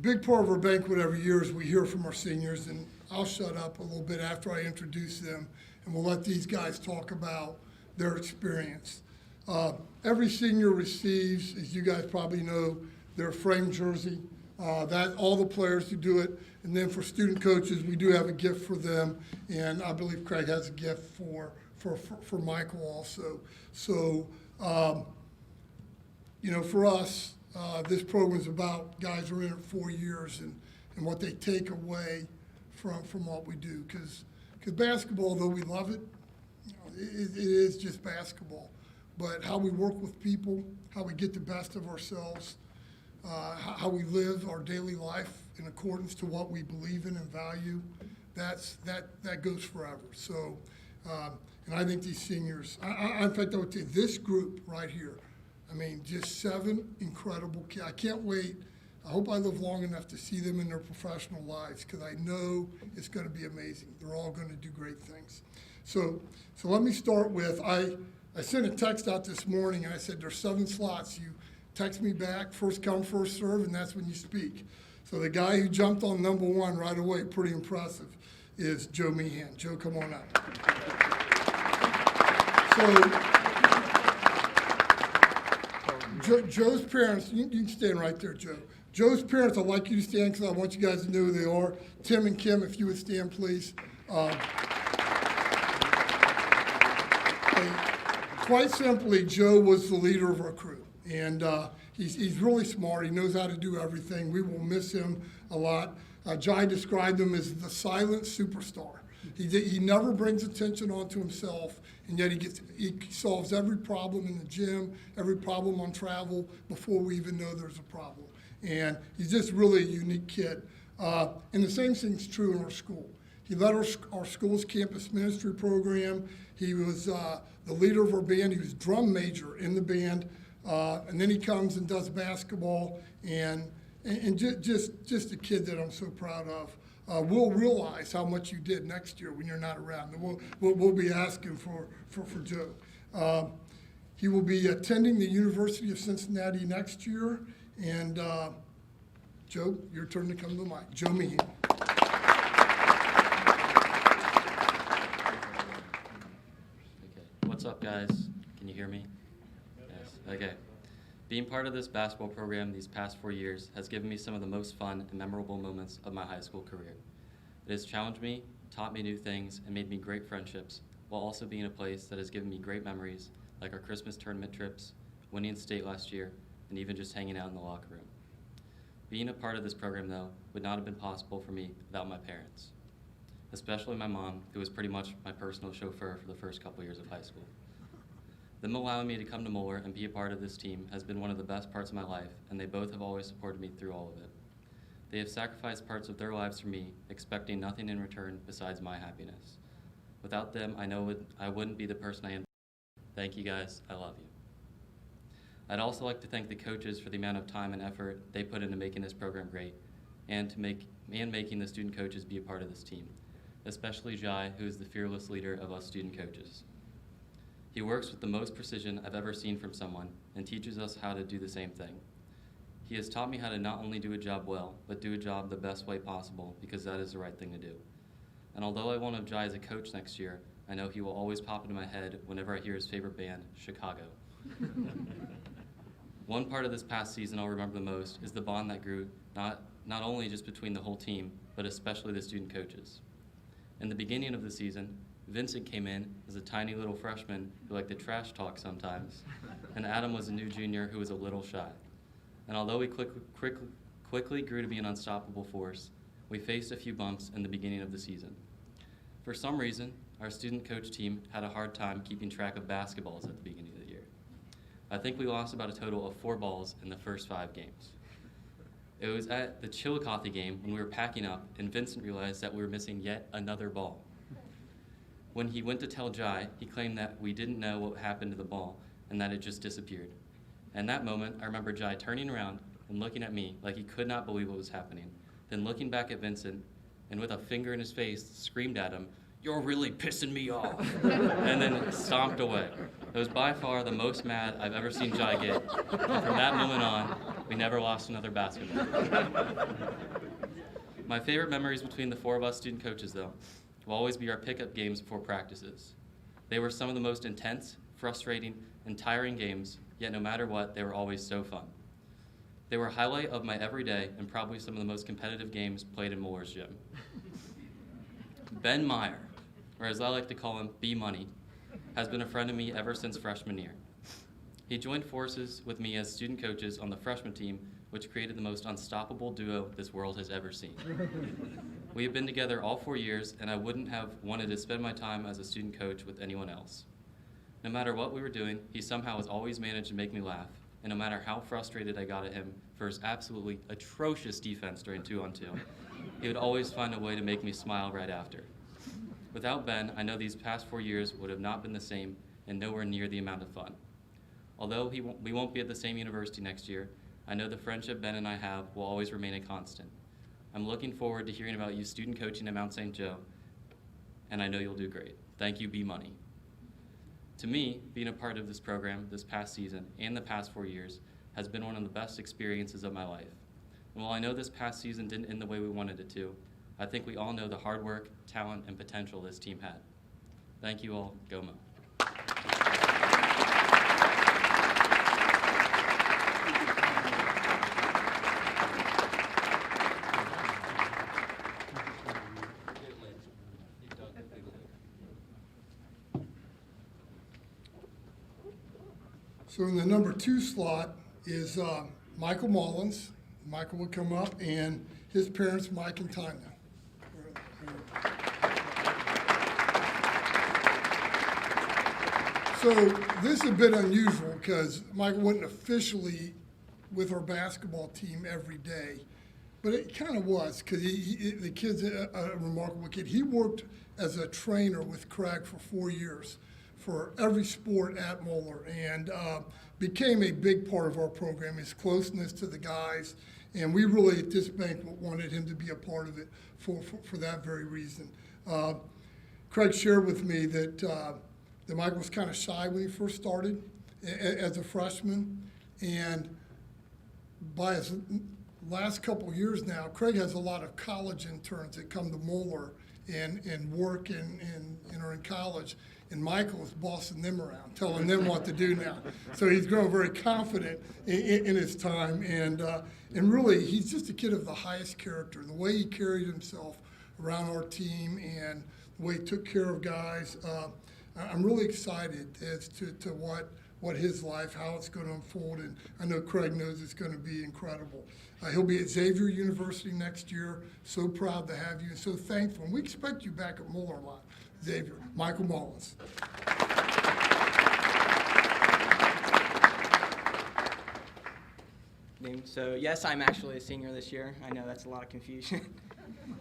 big part of our banquet every year is we hear from our seniors, and I'll shut up a little bit after I introduce them, and we'll let these guys talk about their experience. Every senior receives, as you guys probably know, their framed jersey. That all the players who do it, and then for student coaches, we do have a gift for them, and I believe Craig has a gift for Michael also. So, you know, for us, this program is about guys who are in it 4 years and what they take away from what we do. Because basketball, though we love it, you know, it is just basketball. But how we work with people, how we get the best of ourselves, how we live our daily life in accordance to what we believe in and value, that goes forever. So, and I think these seniors, in fact, I would say this group right here, I mean, just 7 incredible kids. I can't wait. I hope I live long enough to see them in their professional lives, because I know it's going to be amazing. They're all going to do great things. So let me start with, I sent a text out this morning, and I said, there's 7 slots. You text me back, first come, first serve, and that's when you speak. So the guy who jumped on number 1 right away, pretty impressive, is Joe Meehan. Joe, come on up. So Joe's parents, you can stand right there, Joe. Joe's parents, I'd like you to stand because I want you guys to know who they are. Tim and Kim, if you would stand, please. Quite simply, Joe was the leader of our crew, and he's really smart. He knows how to do everything. We will miss him a lot. Jai described him as the silent superstar. He never brings attention onto himself, and yet he solves every problem in the gym, every problem on travel before we even know there's a problem. And he's just really a unique kid. And the same thing's true in our school. He led our school's campus ministry program. He was the leader of our band. He was drum major in the band. And then he comes and does basketball, and just a kid that I'm so proud of. We'll realize how much you did next year when you're not around. We'll be asking for Joe. He will be attending the University of Cincinnati next year. And Joe, your turn to come to the mic. Joe Meehan. Okay. What's up, guys? Can you hear me? Yes. Okay. Being part of this basketball program these past 4 years has given me some of the most fun and memorable moments of my high school career. It has challenged me, taught me new things, and made me great friendships, while also being a place that has given me great memories, like our Christmas tournament trips, winning state last year, and even just hanging out in the locker room. Being a part of this program, though, would not have been possible for me without my parents, especially my mom, who was pretty much my personal chauffeur for the first couple years of high school. Them allowing me to come to Moeller and be a part of this team has been one of the best parts of my life, and they both have always supported me through all of it. They have sacrificed parts of their lives for me, expecting nothing in return besides my happiness. Without them, I know I wouldn't be the person I am. Thank you guys, I love you. I'd also like to thank the coaches for the amount of time and effort they put into making this program great, and making the student coaches be a part of this team, especially Jai, who is the fearless leader of us student coaches. He works with the most precision I've ever seen from someone and teaches us how to do the same thing. He has taught me how to not only do a job well, but do a job the best way possible, because that is the right thing to do. And although I won't have Jai as a coach next year, I know he will always pop into my head whenever I hear his favorite band, Chicago. One part of this past season I'll remember the most is the bond that grew, not only just between the whole team, but especially the student coaches. In the beginning of the season, Vincent came in as a tiny little freshman who liked to trash talk sometimes, and Adam was a new junior who was a little shy. And although we quickly grew to be an unstoppable force, we faced a few bumps in the beginning of the season. For some reason, our student coach team had a hard time keeping track of basketballs at the beginning of the year. I think we lost about a total of 4 balls in the first 5 games. It was at the Chillicothe game when we were packing up, and Vincent realized that we were missing yet another ball. When he went to tell Jai, he claimed that we didn't know what happened to the ball and that it just disappeared. And that moment, I remember Jai turning around and looking at me like he could not believe what was happening, then looking back at Vincent and with a finger in his face screamed at him, "You're really pissing me off," and then stomped away. It was by far the most mad I've ever seen Jai get, and from that moment on, we never lost another basketball. My favorite memories between the 4 of us student coaches, though, will always be our pickup games before practices. They were some of the most intense, frustrating, and tiring games, yet no matter what, they were always so fun. They were a highlight of my everyday and probably some of the most competitive games played in Moeller's gym. Ben Meyer, or as I like to call him, B-Money, has been a friend of me ever since freshman year. He joined forces with me as student coaches on the freshman team, which created the most unstoppable duo this world has ever seen. We have been together all 4 years, and I wouldn't have wanted to spend my time as a student coach with anyone else. No matter what we were doing, he somehow has always managed to make me laugh, and no matter how frustrated I got at him for his absolutely atrocious defense during 2-on-2, he would always find a way to make me smile right after. Without Ben, I know these past 4 years would have not been the same and nowhere near the amount of fun. Although we won't be at the same university next year, I know the friendship Ben and I have will always remain a constant. I'm looking forward to hearing about you student coaching at Mount St. Joe, and I know you'll do great. Thank you, B-Money. To me, being a part of this program this past season and the past 4 years has been one of the best experiences of my life. And while I know this past season didn't end the way we wanted it to, I think we all know the hard work, talent, and potential this team had. Thank you all. Go Mo. So in the number 2 slot is Michael Mullins, Michael would come up, and his parents, Mike and Tanya. So this is a bit unusual because Michael wasn't officially with our basketball team every day, but it kind of was because the kid's a remarkable kid. He worked as a trainer with Craig for 4 years for every sport at Moeller, and became a big part of our program, his closeness to the guys, and we really at this banquet wanted him to be a part of it for that very reason. Craig shared with me that Michael was kind of shy when he first started as a freshman, and by his last couple of years now, Craig has a lot of college interns that come to Moeller and work and are in college, and Michael is bossing them around, telling them what to do now. So he's grown very confident in his time, and really, he's just a kid of the highest character. The way he carried himself around our team and the way he took care of guys, I'm really excited as to what his life, how it's going to unfold, and I know Craig knows it's going to be incredible. He'll be at Xavier University next year. So proud to have you, and so thankful. And we expect you back at Moeller a lot, Xavier. Michael Mullins. So yes, I'm actually a senior this year. I know that's a lot of confusion.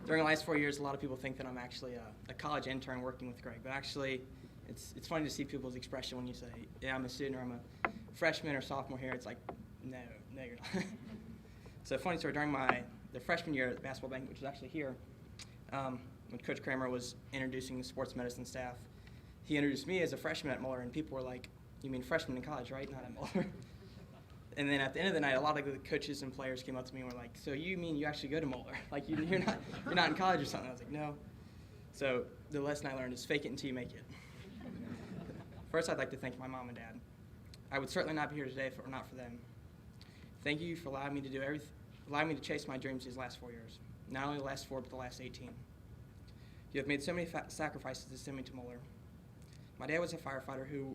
During the last 4 years, a lot of people think that I'm actually a college intern working with Greg, but actually, it's funny to see people's expression when you say, yeah, I'm a student, or I'm a freshman or sophomore here. It's like, no, you're not. So funny story, during the freshman year at the basketball banquet, which was actually here, when Coach Kramer was introducing the sports medicine staff, he introduced me as a freshman at Moeller, and people were like, you mean freshman in college, right? Not at Moeller. And then at the end of the night, a lot of the coaches and players came up to me and were like, so you mean you actually go to Moeller? Like, you're not in college or something? I was like, no. So the lesson I learned is fake it until you make it. First, I'd like to thank my mom and dad. I would certainly not be here today if it were not for them. Thank you for allowing me to do everything, allowing me to chase my dreams these last 4 years. Not only the last 4, but the last 18. You have made so many sacrifices to send me to Moeller. My dad was a firefighter who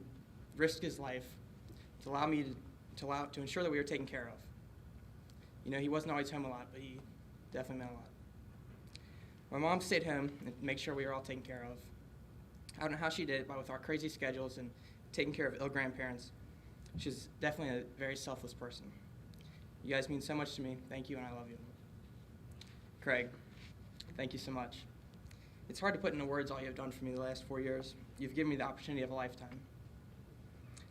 risked his life to allow me to ensure that we were taken care of. You know, he wasn't always home a lot, but he definitely meant a lot. My mom stayed home and made sure we were all taken care of. I don't know how she did it, but with our crazy schedules and taking care of ill grandparents, she's definitely a very selfless person. You guys mean so much to me. Thank you, and I love you. Craig, thank you so much. It's hard to put into words all you have done for me the last 4 years. You've given me the opportunity of a lifetime.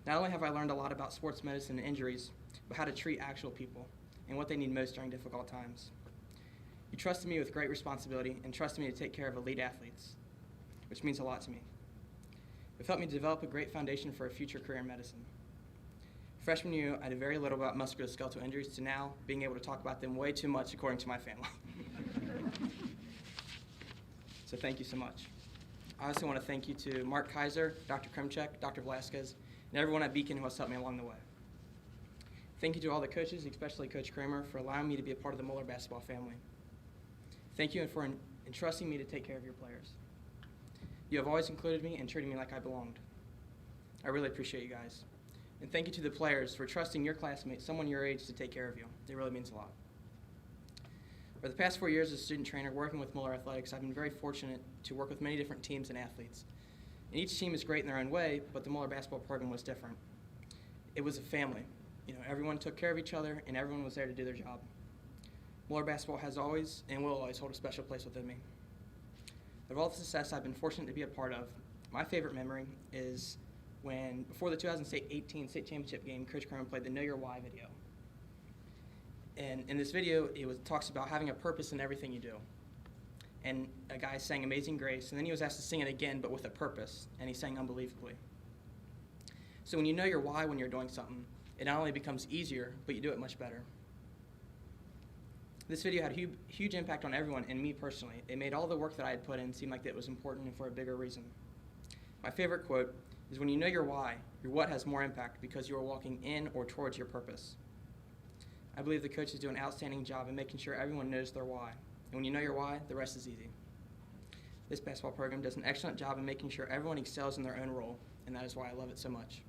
Not only have I learned a lot about sports medicine and injuries, but how to treat actual people and what they need most during difficult times. You trusted me with great responsibility and trusted me to take care of elite athletes, which means a lot to me. You've helped me develop a great foundation for a future career in medicine. Freshman year, I did very little about musculoskeletal injuries to now being able to talk about them way too much according to my family. So thank you so much. I also want to thank you to Mark Kaiser, Dr. Kremchek, Dr. Velasquez, and everyone at Beacon who has helped me along the way. Thank you to all the coaches, especially Coach Kramer, for allowing me to be a part of the Moeller basketball family. Thank you for entrusting me to take care of your players. You have always included me and treated me like I belonged. I really appreciate you guys. And thank you to the players for trusting your classmates, someone your age, to take care of you. It really means a lot. For the past 4 years as a student trainer working with Moeller Athletics, I've been very fortunate to work with many different teams and athletes. And each team is great in their own way, but the Moeller basketball program was different. It was a family. You know, everyone took care of each other, and everyone was there to do their job. Moeller basketball has always and will always hold a special place within me. Of all the success I've been fortunate to be a part of, my favorite memory is when, before the 2018 state championship game, Coach Kramer played the Know Your Why video. And in this video, it talks about having a purpose in everything you do. And a guy sang Amazing Grace, and then he was asked to sing it again, but with a purpose, and he sang unbelievably. So when you know your why when you're doing something, it not only becomes easier, but you do it much better. This video had a huge impact on everyone and me personally. It made all the work that I had put in seem like it was important and for a bigger reason. My favorite quote is, when you know your why, your what has more impact because you are walking in or towards your purpose. I believe the coaches do an outstanding job in making sure everyone knows their why. And when you know your why, the rest is easy. This basketball program does an excellent job in making sure everyone excels in their own role, and that is why I love it so much.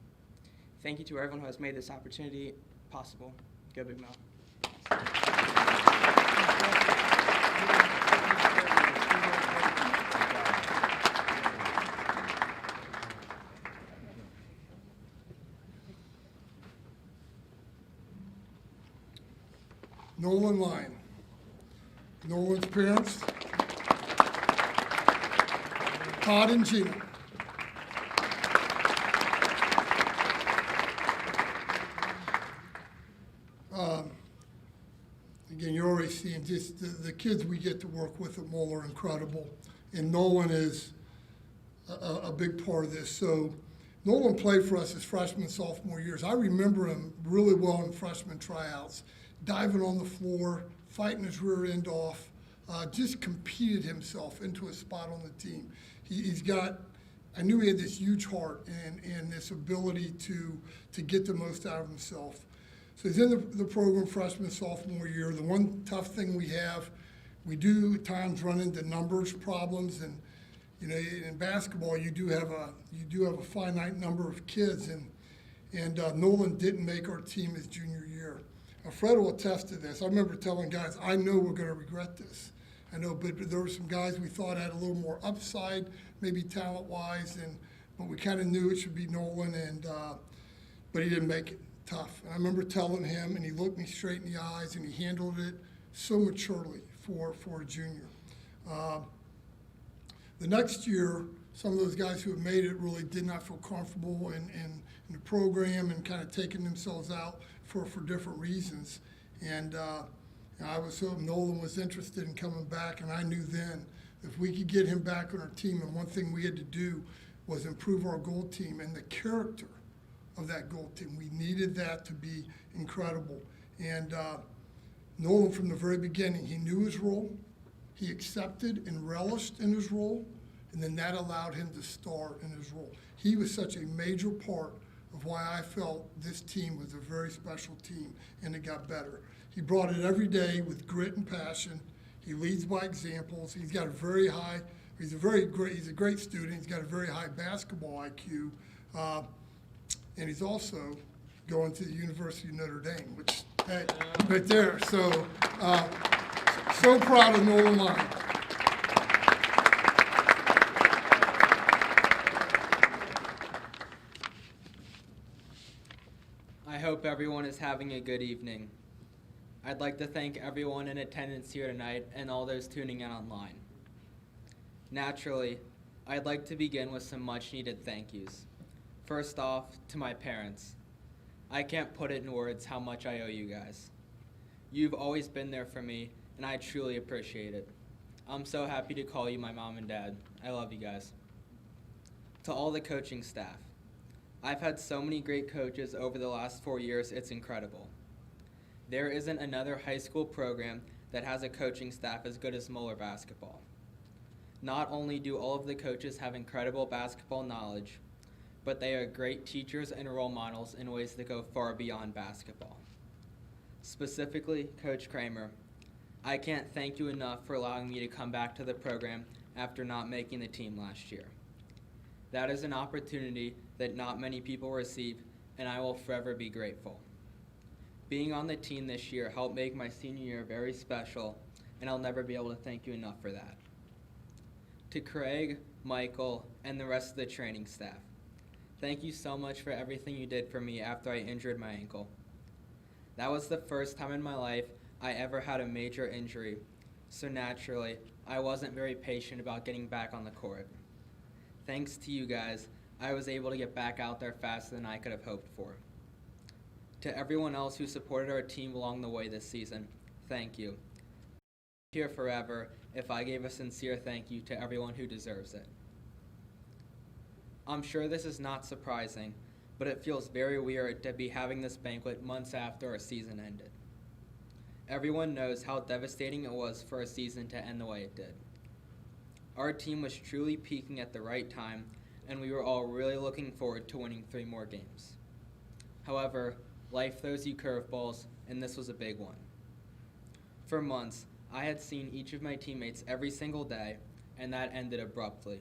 Thank you to everyone who has made this opportunity possible. Go Big Mel. Nolan Lyon. Nolan's parents, Todd and Gina. Again, you're already seeing just the kids we get to work with at Moeller are incredible, and Nolan is a big part of this. So Nolan played for us his freshman, sophomore years. I remember him really well in freshman tryouts, diving on the floor, fighting his rear end off, just competed himself into a spot on the team. I knew he had this huge heart and this ability to get the most out of himself. So he's in the program freshman, sophomore year. The one tough thing we do at times run into numbers problems, and you know, in basketball you do have a finite number of kids, and Nolan didn't make our team his junior year. Fred will attest to this. I remember telling guys, I know we're going to regret this. I know, but there were some guys we thought had a little more upside, maybe talent-wise, but we kind of knew it should be Nolan, but he didn't make it. Tough. And I remember telling him, and he looked me straight in the eyes, and he handled it so maturely for a junior. The next year, some of those guys who had made it really did not feel comfortable in the program and kind of taking themselves out for different reasons. And I was hoping Nolan was interested in coming back, and I knew then if we could get him back on our team, and one thing we had to do was improve our goal team and the character of that goal team. We needed that to be incredible. And Nolan, from the very beginning, he knew his role, he accepted and relished in his role, and then that allowed him to star in his role. He was such a major part of why I felt this team was a very special team, and it got better. He brought it every day with grit and passion. He leads by examples. He's got he's a great student. He's got a very high basketball IQ. And he's also going to the University of Notre Dame, which, hey, right there. So, so proud of Nolan Lyon. I hope everyone is having a good evening. I'd like to thank everyone in attendance here tonight and all those tuning in online. Naturally, I'd like to begin with some much-needed thank yous. First off, to my parents. I can't put it in words how much I owe you guys. You've always been there for me, and I truly appreciate it. I'm so happy to call you my mom and dad. I love you guys. To all the coaching staff. I've had so many great coaches over the last 4 years, it's incredible. There isn't another high school program that has a coaching staff as good as Moeller basketball. Not only do all of the coaches have incredible basketball knowledge, but they are great teachers and role models in ways that go far beyond basketball. Specifically, Coach Kramer, I can't thank you enough for allowing me to come back to the program after not making the team last year. That is an opportunity that not many people receive, and I will forever be grateful. Being on the team this year helped make my senior year very special, and I'll never be able to thank you enough for that. To Craig, Michael, and the rest of the training staff, thank you so much for everything you did for me after I injured my ankle. That was the first time in my life I ever had a major injury, so naturally, I wasn't very patient about getting back on the court. Thanks to you guys, I was able to get back out there faster than I could have hoped for. To everyone else who supported our team along the way this season, thank you. Here forever if I gave a sincere thank you to everyone who deserves it. I'm sure this is not surprising, but it feels very weird to be having this banquet months after our season ended. Everyone knows how devastating it was for a season to end the way it did. Our team was truly peaking at the right time, and we were all really looking forward to winning 3 more games. However, life throws you curveballs, and this was a big one. For months, I had seen each of my teammates every single day, and that ended abruptly.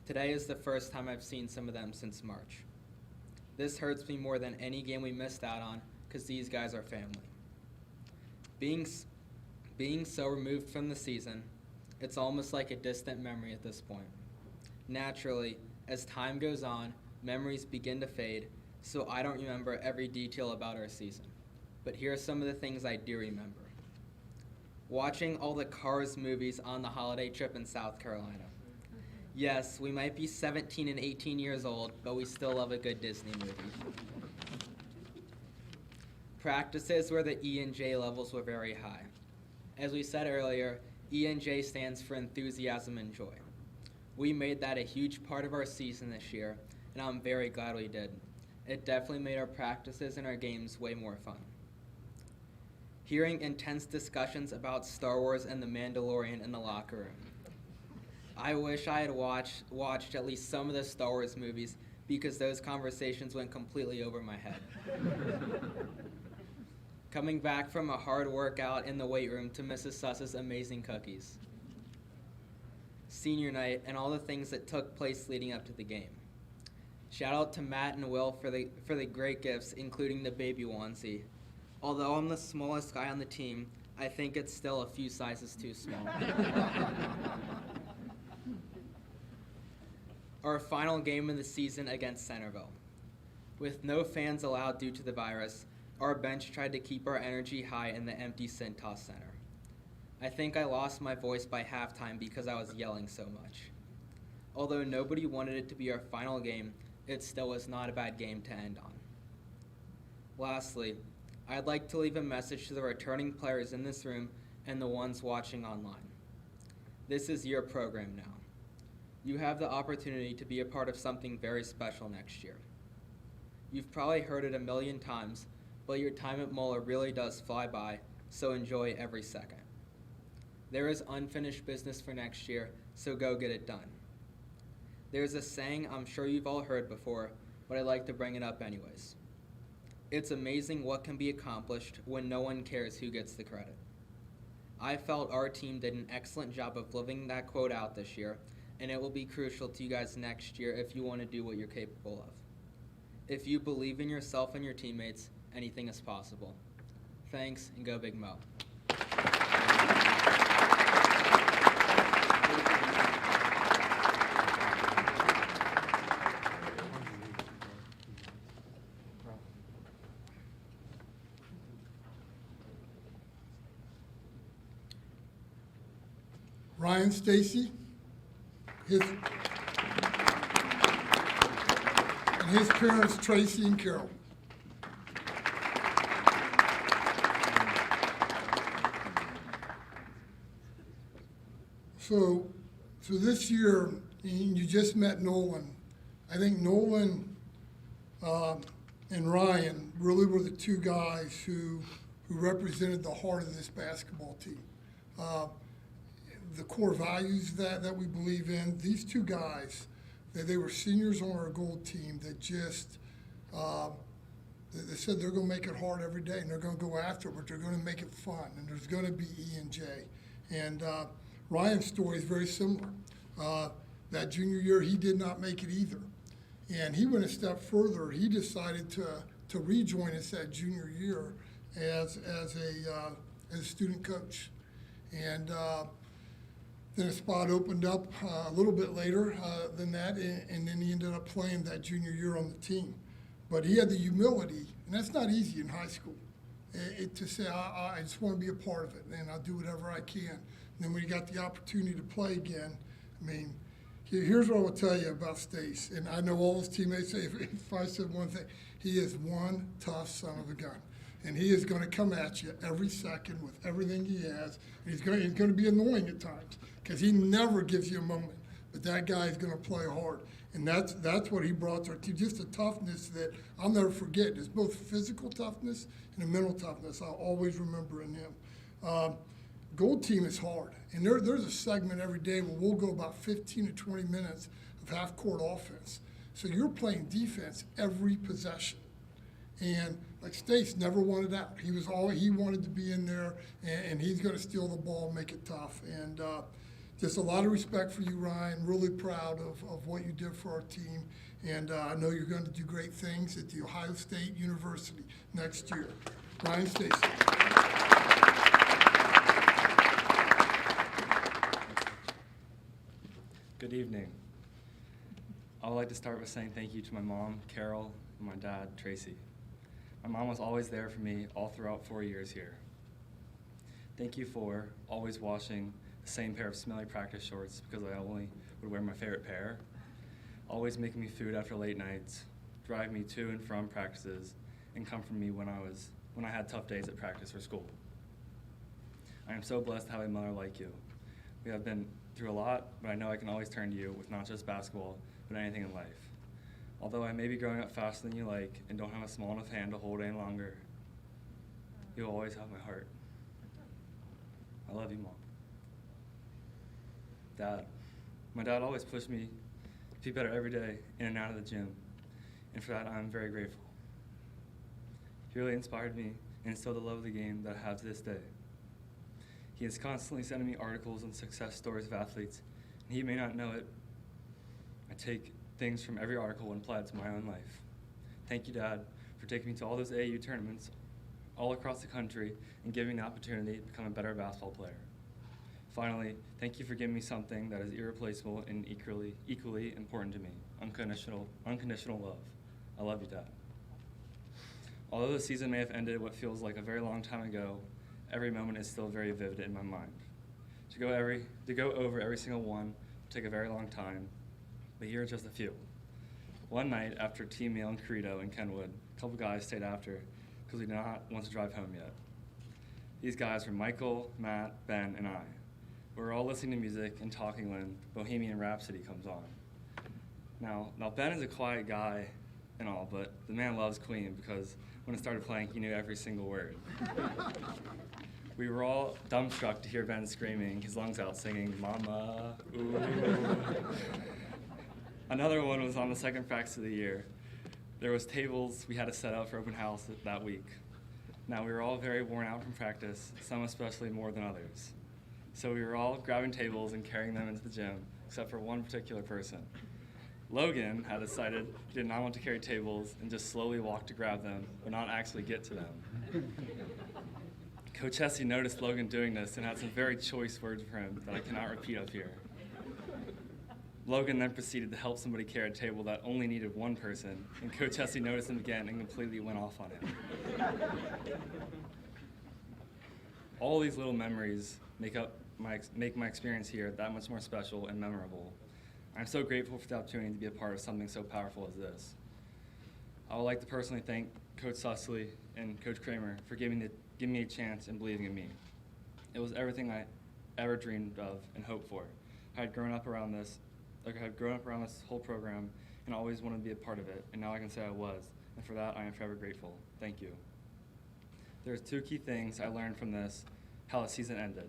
Today is the first time I've seen some of them since March. This hurts me more than any game we missed out on, because these guys are family. Being so removed from the season, it's almost like a distant memory at this point. Naturally, as time goes on, memories begin to fade, so I don't remember every detail about our season. but here are some of the things I do remember. Watching all the Cars movies on the holiday trip in South Carolina. Yes, we might be 17 and 18 years old, but we still love a good Disney movie. Practices where the E and J levels were very high. As we said earlier, E and J stands for enthusiasm and joy. We made that a huge part of our season this year, and I'm very glad we did. It definitely made our practices and our games way more fun. Hearing intense discussions about Star Wars and The Mandalorian in the locker room. I wish I had watched at least some of the Star Wars movies because those conversations went completely over my head. Coming back from a hard workout in the weight room to Mrs. Suss's amazing cookies. Senior night and all the things that took place leading up to the game. Shout out to Matt and Will for the great gifts, including the baby onesie. Although I'm the smallest guy on the team, I think it's still a few sizes too small. Our final game of the season against Centerville. With no fans allowed due to the virus, our bench tried to keep our energy high in the empty Cintas Center. I think I lost my voice by halftime because I was yelling so much. Although nobody wanted it to be our final game, it still was not a bad game to end on. Lastly, I'd like to leave a message to the returning players in this room and the ones watching online. This is your program now. You have the opportunity to be a part of something very special next year. You've probably heard it a million times, but your time at Moeller really does fly by, so enjoy every second. There is unfinished business for next year, so go get it done. There's a saying I'm sure you've all heard before, but I'd like to bring it up anyways. It's amazing what can be accomplished when no one cares who gets the credit. I felt our team did an excellent job of living that quote out this year, and it will be crucial to you guys next year if you want to do what you're capable of. If you believe in yourself and your teammates, anything is possible. Thanks, and go Big Mo. Ryan Stacy, his parents, Tracy and Carol. So this year, and you just met Nolan. I think Nolan and Ryan really were the two guys who represented the heart of this basketball team. The core values that we believe in, these two guys, they were seniors on our gold team that just, they said they're going to make it hard every day and they're going to go after it, but they're going to make it fun and there's going to be E and J. And Ryan's story is very similar. That junior year, he did not make it either. And he went a step further. He decided to rejoin us that junior year as a student coach. And then a spot opened up a little bit later than that, and then he ended up playing that junior year on the team. But he had the humility, and that's not easy in high school, to say, I just want to be a part of it, and I'll do whatever I can. And then when he got the opportunity to play again, I mean, here's what I will tell you about Stace, and I know all his teammates say, if I said one thing, he is one tough son of a gun. And he is going to come at you every second with everything he has. And he's going to be annoying at times because he never gives you a moment. But that guy is going to play hard. And that's what he brought to our team, just a toughness that I'll never forget. It's both physical toughness and a mental toughness I'll always remember in him. Gold team is hard. And there's a segment every day where we'll go about 15 to 20 minutes of half-court offense. So you're playing defense every possession. And like Stace never wanted out. He wanted to be in there, and he's going to steal the ball and make it tough. And just a lot of respect for you, Ryan. Really proud of what you did for our team. And I know you're going to do great things at the Ohio State University next year. Ryan Stacy. Good evening. I would like to start with saying thank you to my mom, Carol, and my dad, Tracy. My mom was always there for me all throughout 4 years here. Thank you for always washing the same pair of smelly practice shorts because I only would wear my favorite pair, always making me food after late nights, drive me to and from practices, and comfort me when I had tough days at practice or school. I am so blessed to have a mother like you. We have been through a lot, but I know I can always turn to you with not just basketball, but anything in life. Although I may be growing up faster than you like and don't have a small enough hand to hold any longer, you'll always have my heart. I love you, Mom. Dad. My dad always pushed me to be better every day in and out of the gym, and for that I'm very grateful. He really inspired me and instilled the love of the game that I have to this day. He is constantly sending me articles and success stories of athletes, and he may not know it. I take things from every article and apply it to my own life. Thank you, Dad, for taking me to all those AAU tournaments all across the country and giving me the opportunity to become a better basketball player. Finally, thank you for giving me something that is irreplaceable and equally important to me, unconditional love. I love you, Dad. Although the season may have ended what feels like a very long time ago, every moment is still very vivid in my mind. To go over every single one will take a very long time, but here are just a few. One night after team meal in Credo in Kenwood, a couple guys stayed after because we did not want to drive home yet. These guys were Michael, Matt, Ben, and I. We were all listening to music and talking when Bohemian Rhapsody comes on. Now Ben is a quiet guy and all, but the man loves Queen because when it started playing, he knew every single word. We were all dumbstruck to hear Ben screaming his lungs out, singing, "Mama, ooh." Another one was on the second practice of the year. There was tables we had to set up for open house that week. Now, we were all very worn out from practice, some especially more than others. So we were all grabbing tables and carrying them into the gym, except for one particular person. Logan had decided he did not want to carry tables and just slowly walk to grab them, but not actually get to them. Coach Hesse noticed Logan doing this and had some very choice words for him that I cannot repeat up here. Logan then proceeded to help somebody carry a table that only needed one person, and Coach Hesse noticed him again and completely went off on him. All these little memories make my experience here that much more special and memorable. I'm so grateful for the opportunity to be a part of something so powerful as this. I would like to personally thank Coach Sussley and Coach Kramer for giving me a chance and believing in me. It was everything I ever dreamed of and hoped for. I had grown up around this whole program and always wanted to be a part of it, and now I can say I was, and for that I am forever grateful. Thank you. There's two key things I learned from this, how the season ended.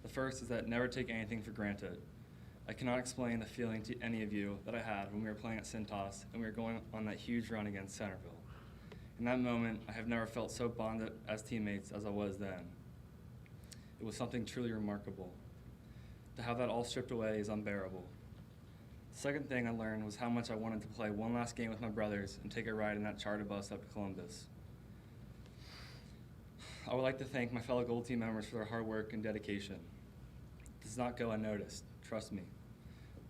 The first is that never take anything for granted. I cannot explain the feeling to any of you that I had when we were playing at Cintas and we were going on that huge run against Centerville. In that moment, I have never felt so bonded as teammates as I was then. It was something truly remarkable. To have that all stripped away is unbearable. The second thing I learned was how much I wanted to play one last game with my brothers and take a ride in that charter bus up to Columbus. I would like to thank my fellow Gold Team members for their hard work and dedication. It does not go unnoticed, trust me.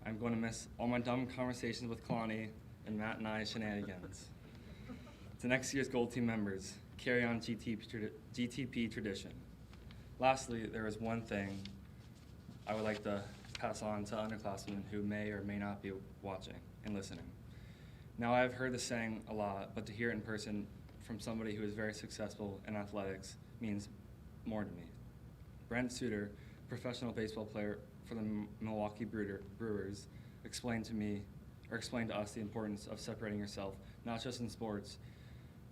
I'm going to miss all my dumb conversations with Kalani and Matt and I's shenanigans. To next year's Gold Team members, carry on GTP tradition. Lastly, there is one thing I would like to pass on to underclassmen who may or may not be watching and listening. Now, I've heard this saying a lot, but to hear it in person from somebody who is very successful in athletics means more to me. Brent Suter, professional baseball player for the Milwaukee Brewers, explained to us the importance of separating yourself, not just in sports,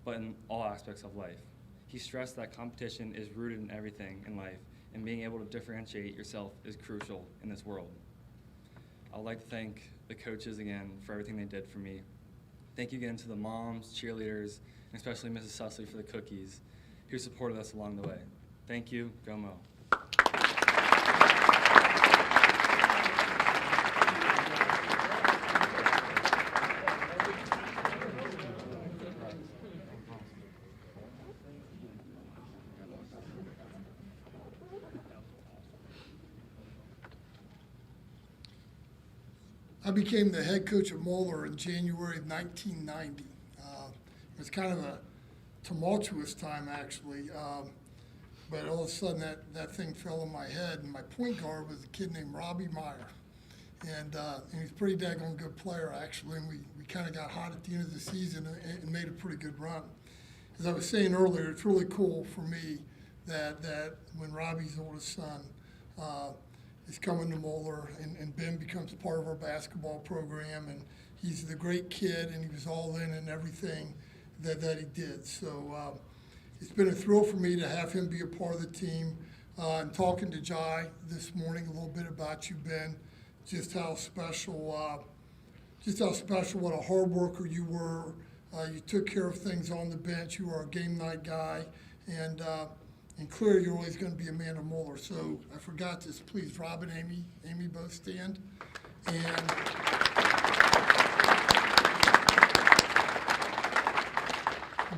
but in all aspects of life. He stressed that competition is rooted in everything in life, and being able to differentiate yourself is crucial in this world. I would like to thank the coaches again for everything they did for me. Thank you again to the moms, cheerleaders, and especially Mrs. Sussley for the cookies, who supported us along the way. Thank you. Go Mo. I became the head coach of Moeller in January of 1990. It was kind of tumultuous time, actually. But all of a sudden, that thing fell in my head, and my point guard was a kid named Robbie Meyer. And he's a pretty daggone good player, actually, and we kind of got hot at the end of the season and made a pretty good run. As I was saying earlier, it's really cool for me that when Robbie's oldest son is coming to Moeller and Ben becomes part of our basketball program, and he's the great kid, and he was all in everything that he did. So it's been a thrill for me to have him be a part of the team. I'm talking to Jai this morning a little bit about you, Ben, just how special, what a hard worker you were. You took care of things on the bench. You were a game night guy, and clearly you're always going to be a man of Moeller. So I forgot this. Please, Rob and Amy both stand. And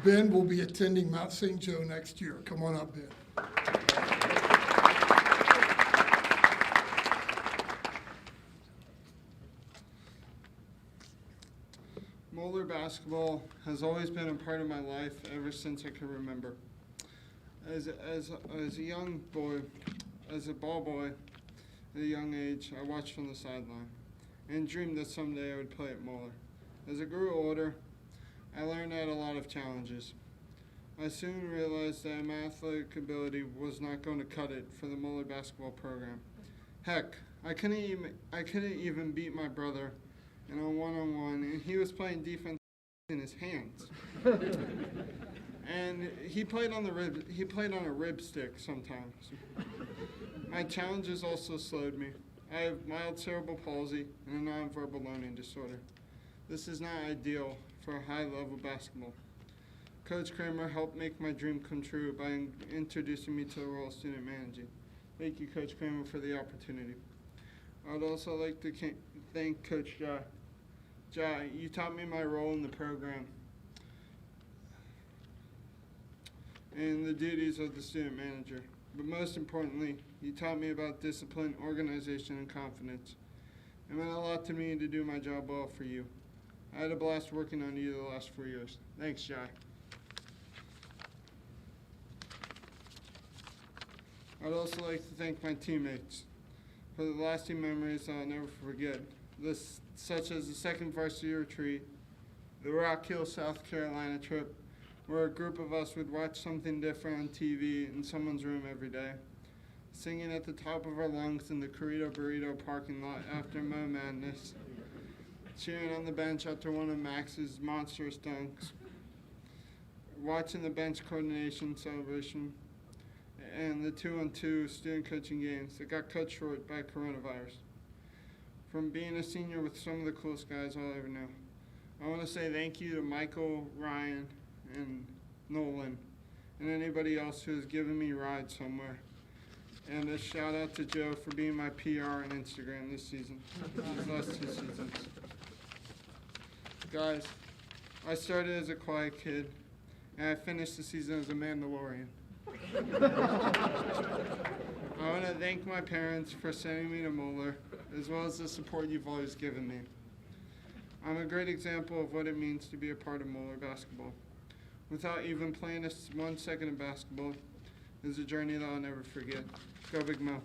Ben will be attending Mount St. Joe next year. Come on up, Ben. Moeller basketball has always been a part of my life ever since I can remember. As a young boy, as a ball boy, at a young age, I watched from the sideline and dreamed that someday I would play at Moeller. As I grew older, I learned I had a lot of challenges. I soon realized that my athletic ability was not going to cut it for the Moeller basketball program. Heck, I couldn't even beat my brother in a one-on-one, and he was playing defense in his hands. And he played on a rib stick sometimes. My challenges also slowed me. I have mild cerebral palsy and a nonverbal learning disorder. This is not ideal for high-level basketball. Coach Kramer helped make my dream come true by introducing me to the role of student manager. Thank you, Coach Kramer, for the opportunity. I would also like to thank Coach Jai. Jai, you taught me my role in the program and the duties of the student manager. But most importantly, you taught me about discipline, organization, and confidence. It meant a lot to me to do my job well for you. I had a blast working on you the last 4 years. Thanks, Jai. I'd also like to thank my teammates for the lasting memories I'll never forget, such as the second varsity retreat, the Rock Hill, South Carolina trip, where a group of us would watch something different on TV in someone's room every day, singing at the top of our lungs in the Burrito parking lot after Mo Madness, cheering on the bench after one of Max's monstrous dunks, watching the bench coordination celebration, and the 2-on-2 student coaching games that got cut short by coronavirus. From being a senior with some of the coolest guys I'll ever know. I want to say thank you to Michael, Ryan, and Nolan, and anybody else who has given me rides somewhere. And a shout out to Joe for being my PR and Instagram this season, these last 2 seasons. Guys, I started as a quiet kid, and I finished the season as a Mandalorian. I want to thank my parents for sending me to Moeller, as well as the support you've always given me. I'm a great example of what it means to be a part of Moeller basketball. Without even playing 1 second of basketball, is a journey that I'll never forget. Go Big Mo.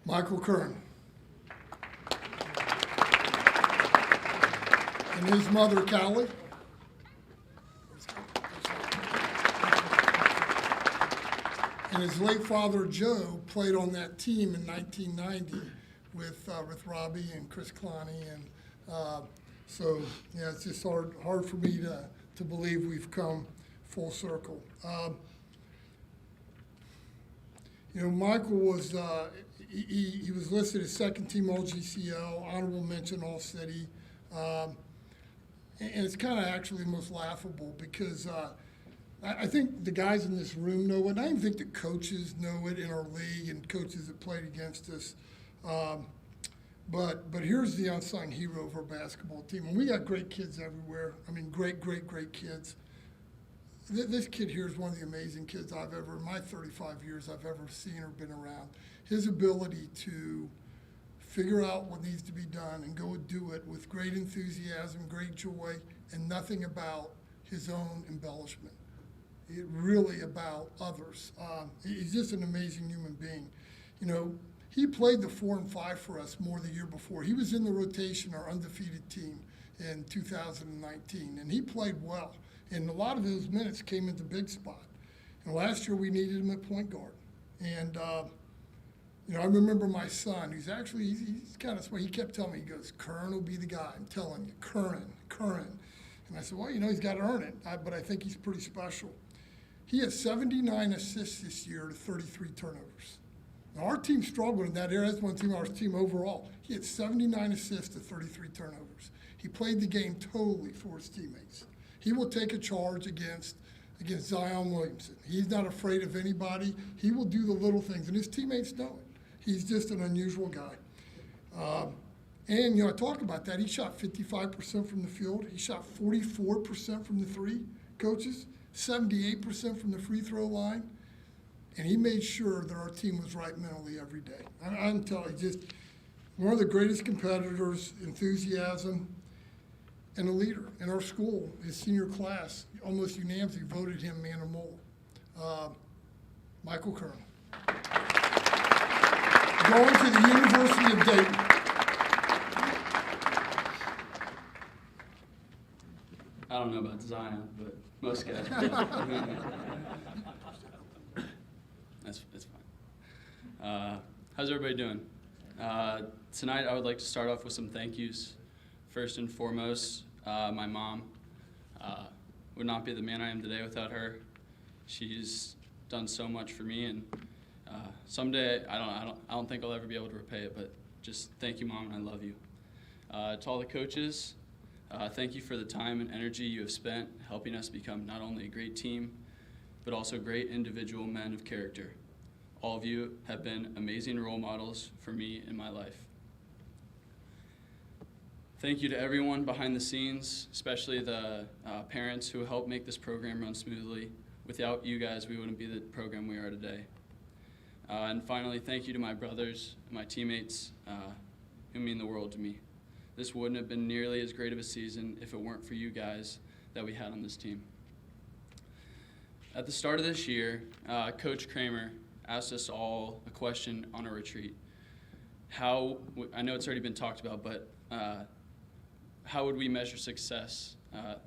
Michael Kern. And his mother, Callie. And his late father, Joe, played on that team in 1990 with Robbie and Chris Clowney. And so, yeah, it's just hard for me to believe we've come full circle. Michael was, he was listed as second team All-GCL, honorable mention All-City. And it's kind of actually the most laughable because I think the guys in this room know it. I even think the coaches know it in our league and coaches that played against us. But here's the unsung hero of our basketball team. And we got great kids everywhere. I mean, great kids. this kid here is one of the amazing kids I've ever, in my 35 years, I've ever seen or been around. His ability to figure out what needs to be done and go do it with great enthusiasm, great joy, and nothing about his own embellishment. It really about others. He's just an amazing human being. You know, he played the 4 and 5 for us more the year before. He was in the rotation, our undefeated team, in 2019, and he played well. And a lot of his minutes came into big spot. And last year we needed him at point guard. And you know, I remember my son, he's kind of smart. He kept telling me, he goes, Curran will be the guy. I'm telling you, Curran. And I said, well, you know, he's got to earn it, but I think he's pretty special. He has 79 assists this year to 33 turnovers. Now, our team struggled in that area. That's one team, our team overall. He had 79 assists to 33 turnovers. He played the game totally for his teammates. He will take a charge against Zion Williamson. He's not afraid of anybody. He will do the little things, and his teammates know it. He's just an unusual guy. And, you know, I talk about that. He shot 55% from the field. He shot 44% from the three, coaches, 78% from the free throw line. And he made sure that our team was right mentally every day. I'm telling you, just one of the greatest competitors, enthusiasm, and a leader. In our school, his senior class almost unanimously voted him man of Moeller. Michael Curran. Going to the University of Dayton. I don't know about Zion, but most guys. That's fine. How's everybody doing? Tonight I would like to start off with some thank yous. First and foremost, my mom. Would not be the man I am today without her. She's done so much for me, and someday I don't think I'll ever be able to repay it. But just thank you, Mom, and I love you. To all the coaches, thank you for the time and energy you have spent helping us become not only a great team, but also great individual men of character. All of you have been amazing role models for me in my life. Thank you to everyone behind the scenes, especially the parents who helped make this program run smoothly. Without you guys, we wouldn't be the program we are today. And finally, thank you to my brothers and my teammates who mean the world to me. This wouldn't have been nearly as great of a season if it weren't for you guys that we had on this team. At the start of this year, Coach Kramer asked us all a question on a retreat. I know it's already been talked about, but how would we measure success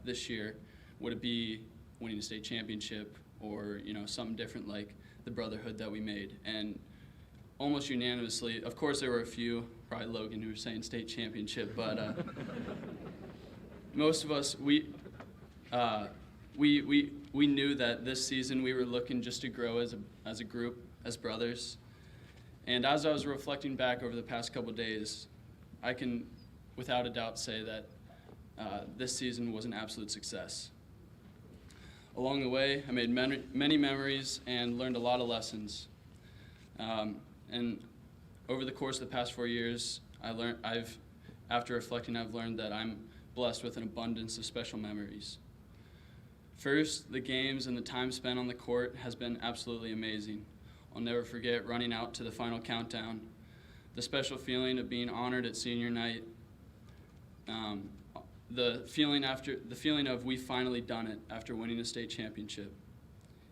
this year? Would it be winning a state championship, or something different like the brotherhood that we made? And almost unanimously, of course there were a few, probably Logan, who were saying state championship, but most of us, we knew that this season we were looking just to grow as a group, as brothers. And as I was reflecting back over the past couple days, I can without a doubt say that this season was an absolute success. Along the way, I made many memories and learned a lot of lessons. And over the course of the past 4 years, after reflecting, I've learned that I'm blessed with an abundance of special memories. First, the games and the time spent on the court has been absolutely amazing. I'll never forget running out to the final countdown, the special feeling of being honored at senior night, the feeling of we finally done it after winning a state championship,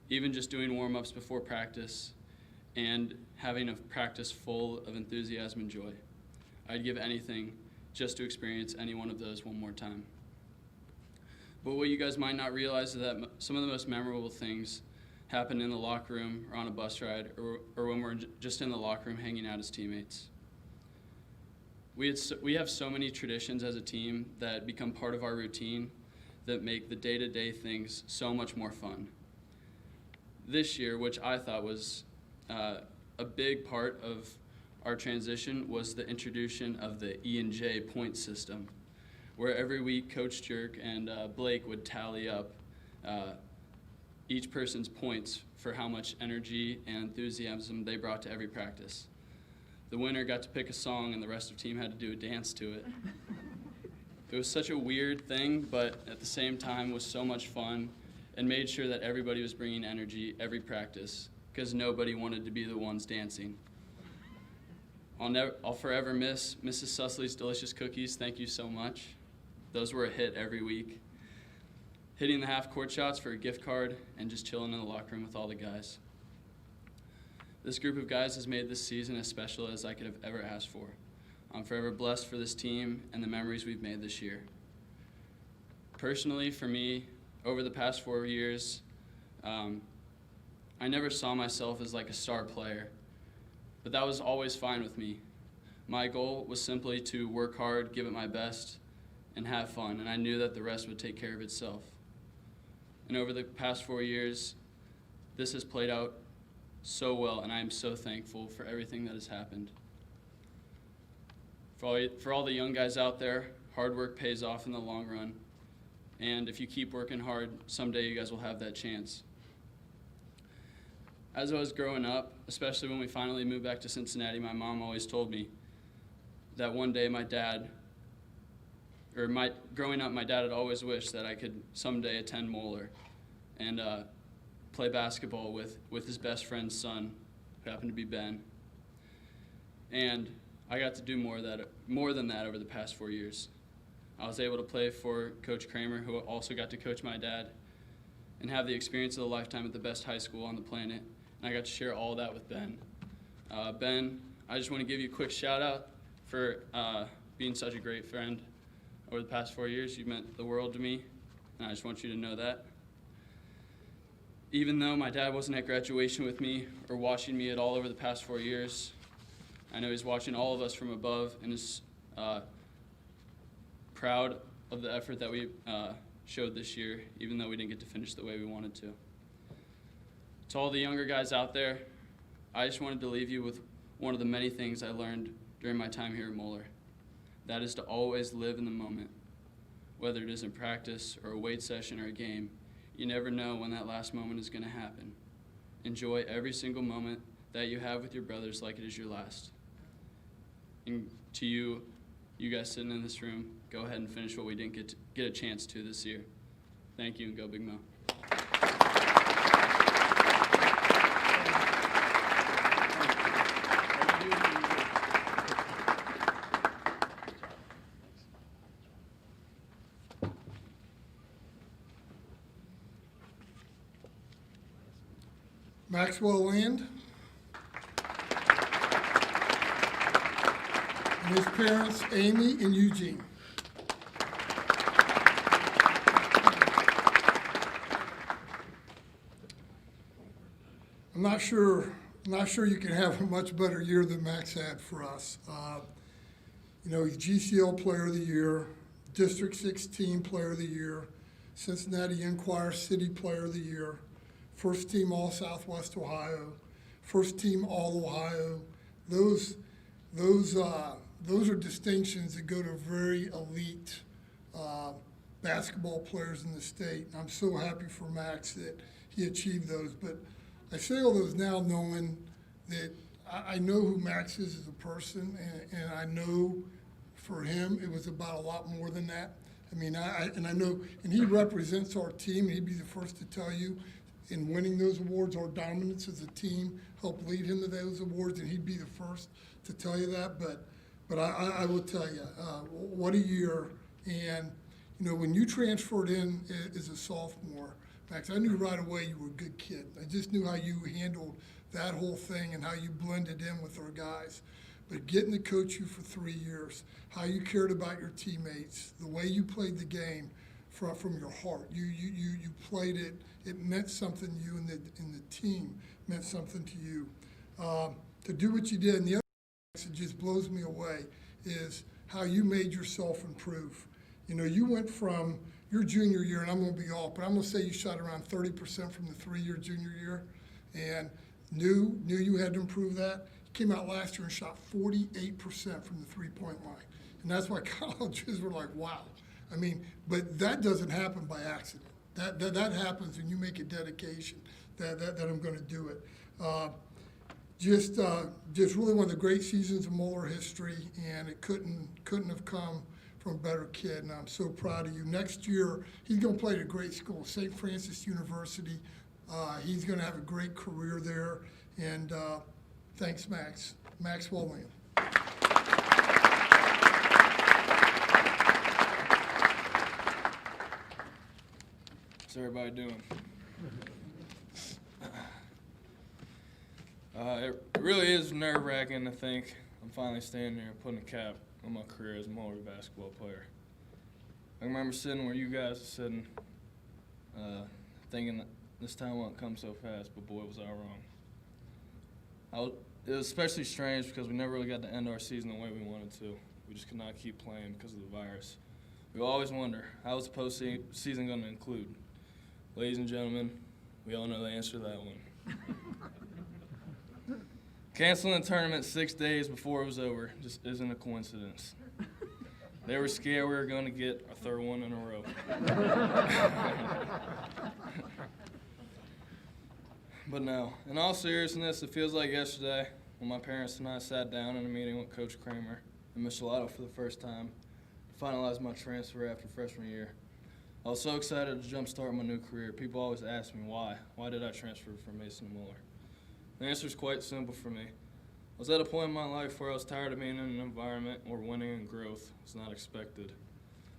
even just doing warm-ups before practice and having a practice full of enthusiasm and joy. I'd give anything just to experience any one of those one more time. But what you guys might not realize is that some of the most memorable things happen in the locker room or on a bus ride or when we're just in the locker room hanging out as teammates. We have so many traditions as a team that become part of our routine that make the day-to-day things so much more fun. This year, which I thought was a big part of our transition, was the introduction of the E&J point system, where every week Coach Jerk and Blake would tally up each person's points for how much energy and enthusiasm they brought to every practice. The winner got to pick a song and the rest of the team had to do a dance to it. It was such a weird thing, but at the same time was so much fun and made sure that everybody was bringing energy every practice because nobody wanted to be the ones dancing. I'll forever miss Mrs. Sussley's delicious cookies. Thank you so much. Those were a hit every week. Hitting the half-court shots for a gift card and just chilling in the locker room with all the guys. This group of guys has made this season as special as I could have ever asked for. I'm forever blessed for this team and the memories we've made this year. Personally, for me, over the past 4 years, I never saw myself as like a star player, but that was always fine with me. My goal was simply to work hard, give it my best, and have fun, and I knew that the rest would take care of itself. And over the past 4 years, this has played out so well, and I am so thankful for everything that has happened. For all the young guys out there, hard work pays off in the long run, and if you keep working hard, someday you guys will have that chance. As I was growing up, especially when we finally moved back to Cincinnati, my mom always told me that one day growing up, my dad had always wished that I could someday attend Moeller and play basketball with his best friend's son, who happened to be Ben. And I got to do more than that over the past 4 years. I was able to play for Coach Kramer, who also got to coach my dad, and have the experience of a lifetime at the best high school on the planet. And I got to share all that with Ben. Ben, I just want to give you a quick shout out for being such a great friend over the past 4 years. You've meant the world to me, and I just want you to know that. Even though my dad wasn't at graduation with me or watching me at all over the past 4 years, I know he's watching all of us from above and is proud of the effort that we showed this year, even though we didn't get to finish the way we wanted to. To all the younger guys out there, I just wanted to leave you with one of the many things I learned during my time here at Moeller. That is to always live in the moment. Whether it is in practice or a weight session or a game, you never know when that last moment is going to happen. Enjoy every single moment that you have with your brothers like it is your last. And to you guys sitting in this room, go ahead and finish what we didn't get a chance to this year. Thank you, and go Big Mo. Maxwell Land. And his parents, Amy and Eugene. I'm not sure you can have a much better year than Max had for us. He's GCL Player of the Year, District 16 Player of the Year, Cincinnati Enquirer City Player of the Year, First Team All Southwest Ohio, First Team All Ohio. Those are distinctions that go to very elite basketball players in the state. And I'm so happy for Max that he achieved those. But I say all those now knowing that I know who Max is as a person, and I know for him it was about a lot more than that. I mean, I know, and he represents our team, and he'd be the first to tell you, in winning those awards, our dominance as a team helped lead him to those awards, and he'd be the first to tell you that. But I will tell you, what a year. And, when you transferred in as a sophomore, Max, I knew right away you were a good kid. I just knew how you handled that whole thing and how you blended in with our guys. But getting to coach you for 3 years, how you cared about your teammates, the way you played the game from your heart. You played it. It meant something to you, and the team meant something to you. To do what you did, and the other thing that just blows me away is how you made yourself improve. You went from your junior year, and I'm going to be off, but I'm going to say you shot around 30% from the 3-year junior year, and knew you had to improve that. You came out last year and shot 48% from the three-point line, and that's why colleges were like, wow. I mean, but that doesn't happen by accident. That happens when you make a dedication that I'm going to do it. Just really one of the great seasons of Moeller history, and it couldn't have come from a better kid, and I'm so proud of you. Next year, he's going to play at a great school, St. Francis University. He's going to have a great career there, and thanks, Max. Maxwell Williams. What's everybody doing? It really is nerve-wracking to think I'm finally standing here putting a cap on my career as a Moeller basketball player. I remember sitting where you guys are sitting, thinking that this time won't come so fast, but boy, was I wrong. It was especially strange because we never really got to end our season the way we wanted to. We just could not keep playing because of the virus. We always wonder, how is the postseason going to include? Ladies and gentlemen, we all know the answer to that one. Canceling the tournament 6 days before it was over just isn't a coincidence. They were scared we were going to get our third one in a row. But no, in all seriousness, it feels like yesterday when my parents and I sat down in a meeting with Coach Kramer and Ms. Gelato for the first time to finalize my transfer after freshman year. I was so excited to jumpstart my new career. People always ask me why. Why did I transfer from Mason to Moeller? The answer is quite simple for me. I was at a point in my life where I was tired of being in an environment where winning and growth was not expected.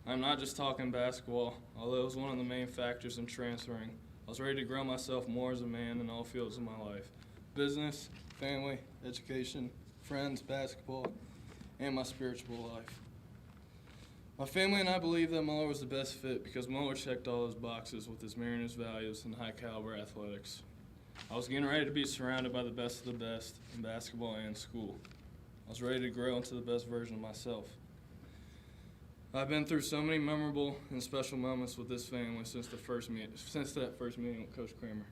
I'm not just talking basketball, although it was one of the main factors in transferring. I was ready to grow myself more as a man in all fields of my life. Business, family, education, friends, basketball, and my spiritual life. My family and I believe that Moeller was the best fit because Moeller checked all those boxes with his Mariners values and high-caliber athletics. I was getting ready to be surrounded by the best of the best in basketball and school. I was ready to grow into the best version of myself. I've been through so many memorable and special moments with this family since that first meeting with Coach Kramer.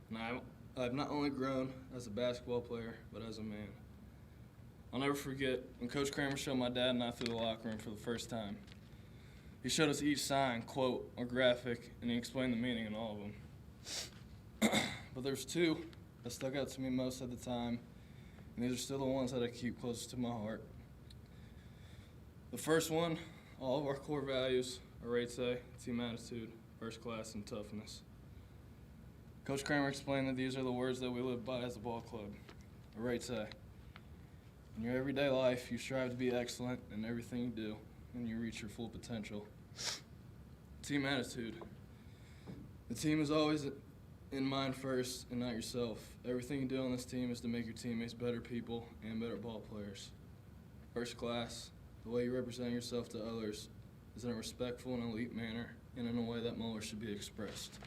And I've not only grown as a basketball player, but as a man. I'll never forget when Coach Kramer showed my dad and I through the locker room for the first time. He showed us each sign, quote, or graphic, and he explained the meaning in all of them. But there's two that stuck out to me most at the time, and these are still the ones that I keep closest to my heart. The first one, all of our core values are rates A, team attitude, first class, and toughness. Coach Kramer explained that these are the words that we live by as a ball club. Rates A. In your everyday life, you strive to be excellent in everything you do, and you reach your full potential. Team attitude. The team is always in mind first and not yourself. Everything you do on this team is to make your teammates better people and better ball players. First class. The way you represent yourself to others is in a respectful and elite manner and in a way that Moeller should be expressed.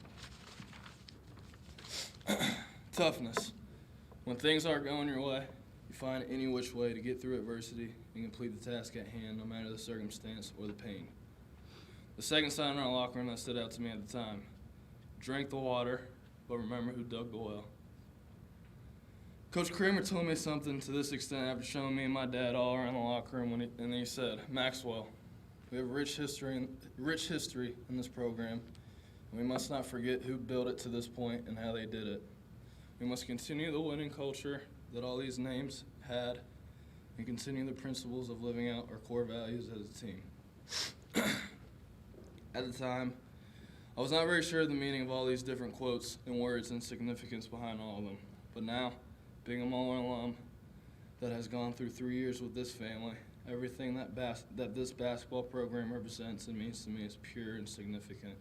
Toughness. When things aren't going your way, you find any which way to get through adversity and complete the task at hand, no matter the circumstance or the pain. The second sign in our locker room that stood out to me at the time: drink the water, but remember who dug the well. Coach Kramer told me something to this extent after showing me and my dad all around the locker room, and then he said, "Maxwell, we have a rich history in this program, and we must not forget who built it to this point and how they did it. We must continue the winning culture that all these names had and continue the principles of living out our core values as a team." At the time, I was not very sure of the meaning of all these different quotes and words and significance behind all of them. But now, being a Moeller alum that has gone through 3 years with this family, everything that this basketball program represents and means to me is pure and significant.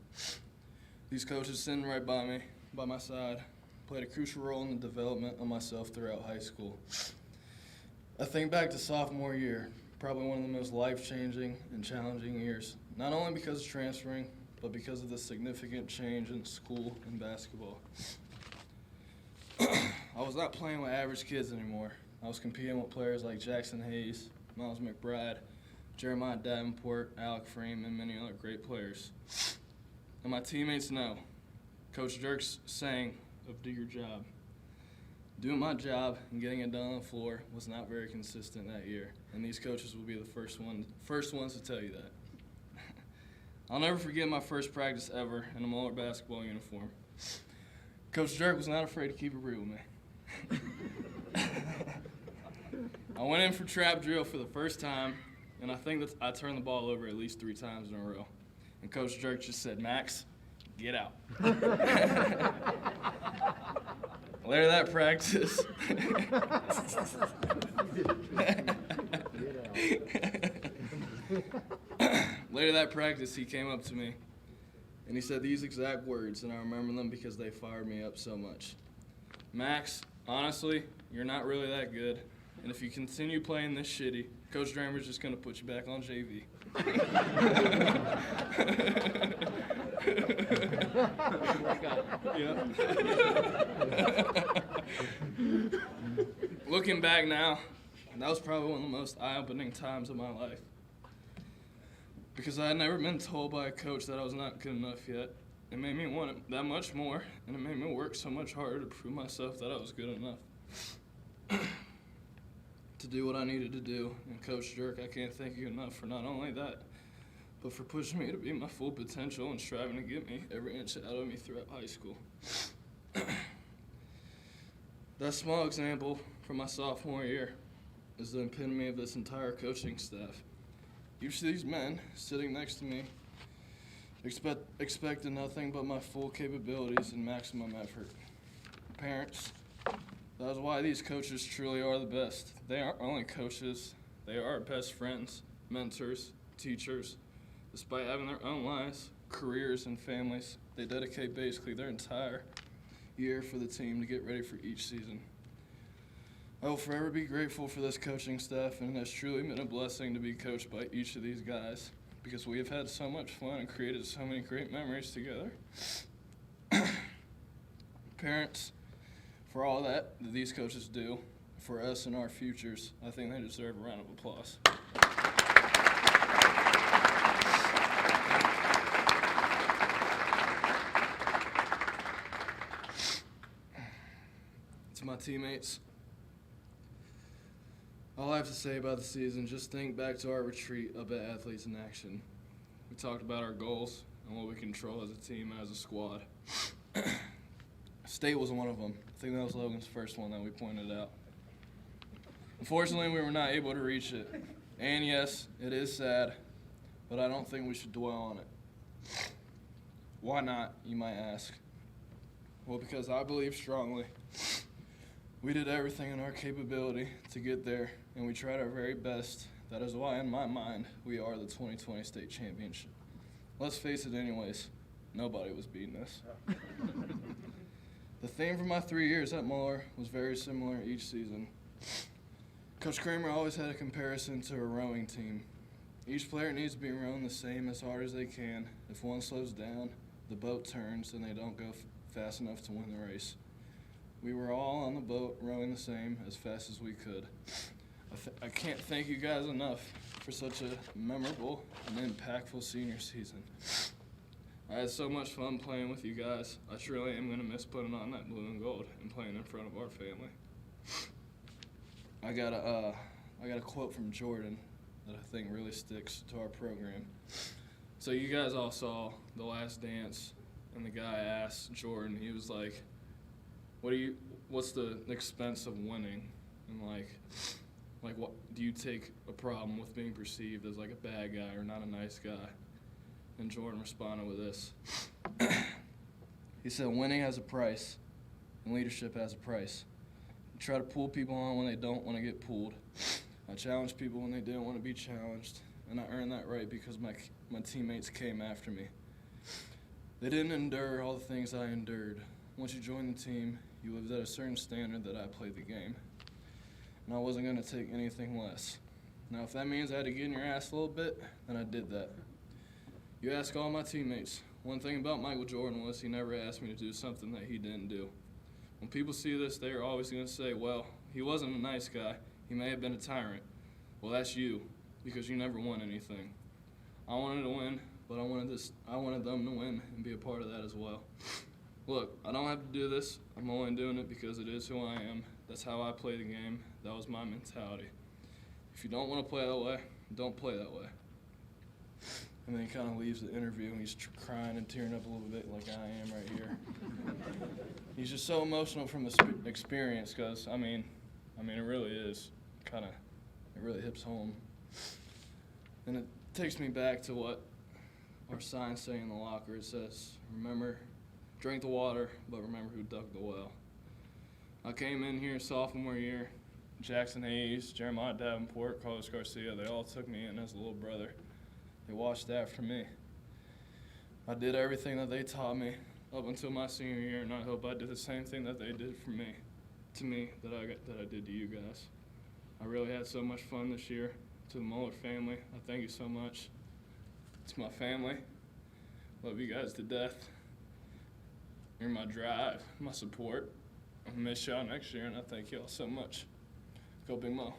These coaches sitting right by me, by my side, played a crucial role in the development of myself throughout high school. I think back to sophomore year, probably one of the most life-changing and challenging years, not only because of transferring, but because of the significant change in school and basketball. I was not playing with average kids anymore. I was competing with players like Jackson Hayes, Miles McBride, Jeremiah Davenport, Alec Freeman, and many other great players. And my teammates know Coach Dirk's saying of "do your job." Doing my job and getting it done on the floor was not very consistent that year, and these coaches will be the first ones to tell you that. I'll never forget my first practice ever in a Moeller basketball uniform. Coach Dirk was not afraid to keep it real with me. I went in for trap drill for the first time, and I think that I turned the ball over at least 3 times in a row. And Coach Jerk just said, "Max, get out." Later that practice, he came up to me and he said these exact words, and I remember them because they fired me up so much. "Max, honestly, you're not really that good, and if you continue playing this shitty, Coach Dramer's just gonna put you back on JV." Looking back now, that was probably one of the most eye-opening times of my life, because I had never been told by a coach that I was not good enough yet. It made me want it that much more, and it made me work so much harder to prove myself that I was good enough to do what I needed to do. And Coach Jerk, I can't thank you enough for not only that, but for pushing me to be my full potential and striving to get me every inch out of me throughout high school. That small example from my sophomore year is the epitome of this entire coaching staff. Each of these men sitting next to me expected nothing but my full capabilities and maximum effort. Parents, that is why these coaches truly are the best. They aren't only coaches, they are our best friends, mentors, teachers. Despite having their own lives, careers, and families, they dedicate basically their entire year for the team to get ready for each season. I will forever be grateful for this coaching staff, and it has truly been a blessing to be coached by each of these guys, because we have had so much fun and created so many great memories together. Parents, for all that these coaches do for us and our futures, I think they deserve a round of applause. To my teammates, all I have to say about the season, just think back to our retreat up at Athletes in Action. We talked about our goals and what we control as a team and as a squad. State was one of them. I think that was Logan's first one that we pointed out. Unfortunately, we were not able to reach it. And yes, it is sad, but I don't think we should dwell on it. Why not, you might ask? Well, because I believe strongly we did everything in our capability to get there, and we tried our very best. That is why, in my mind, we are the 2020 state championship. Let's face it anyways, nobody was beating us. The theme for my 3 years at Moeller was very similar each season. Coach Kramer always had a comparison to a rowing team. Each player needs to be rowing the same as hard as they can. If one slows down, the boat turns and they don't go fast enough to win the race. We were all on the boat rowing the same as fast as we could. I can't thank you guys enough for such a memorable and impactful senior season. I had so much fun playing with you guys. I truly am going to miss putting on that blue and gold and playing in front of our family. I got a quote from Jordan that I think really sticks to our program. So you guys all saw The Last Dance, and the guy asked Jordan, he was like, what's the expense of winning? And like what do you take a problem with being perceived as like a bad guy or not a nice guy? And Jordan responded with this. He said, winning has a price, and leadership has a price. I try to pull people on when they don't want to get pulled. I challenge people when they didn't want to be challenged, and I earned that right because my teammates came after me. They didn't endure all the things I endured. Once you join the team, you lived at a certain standard that I played the game, and I wasn't going to take anything less. Now, if that means I had to get in your ass a little bit, then I did that. You ask all my teammates. One thing about Michael Jordan was he never asked me to do something that he didn't do. When people see this, they are always going to say, well, he wasn't a nice guy. He may have been a tyrant. Well, that's you, because you never won anything. I wanted to win, but I wanted them to win and be a part of that as well. Look, I don't have to do this. I'm only doing it because it is who I am. That's how I play the game. That was my mentality. If you don't want to play that way, don't play that way. And then he kind of leaves the interview, and he's crying and tearing up a little bit like I am right here. He's just so emotional from the experience because, I mean, it really is it really hits home. And it takes me back to what our signs say in the locker. It says, remember, drink the water, but remember who dug the well. I came in here sophomore year. Jackson Hayes, Jeremiah Davenport, Carlos Garcia, they all took me in as a little brother. They watched after me. I did everything that they taught me up until my senior year, and I hope I did the same thing that they did for me, that I did to you guys. I really had so much fun this year. To the Moeller family, I thank you so much. To my family, love you guys to death. You're my drive, my support. I'm gonna miss y'all next year, and I thank y'all so much. Go Big Mo.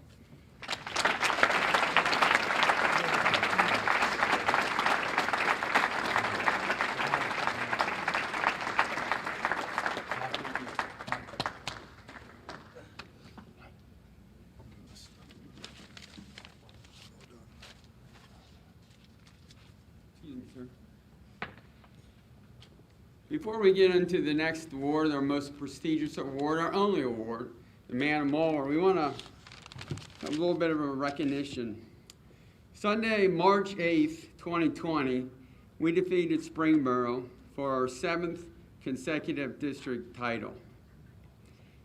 Before we get into the next award, our most prestigious award, our only award, the Man of Moeller, we want to have a little bit of a recognition. Sunday, March 8th, 2020, we defeated Springboro for our 7th consecutive district title.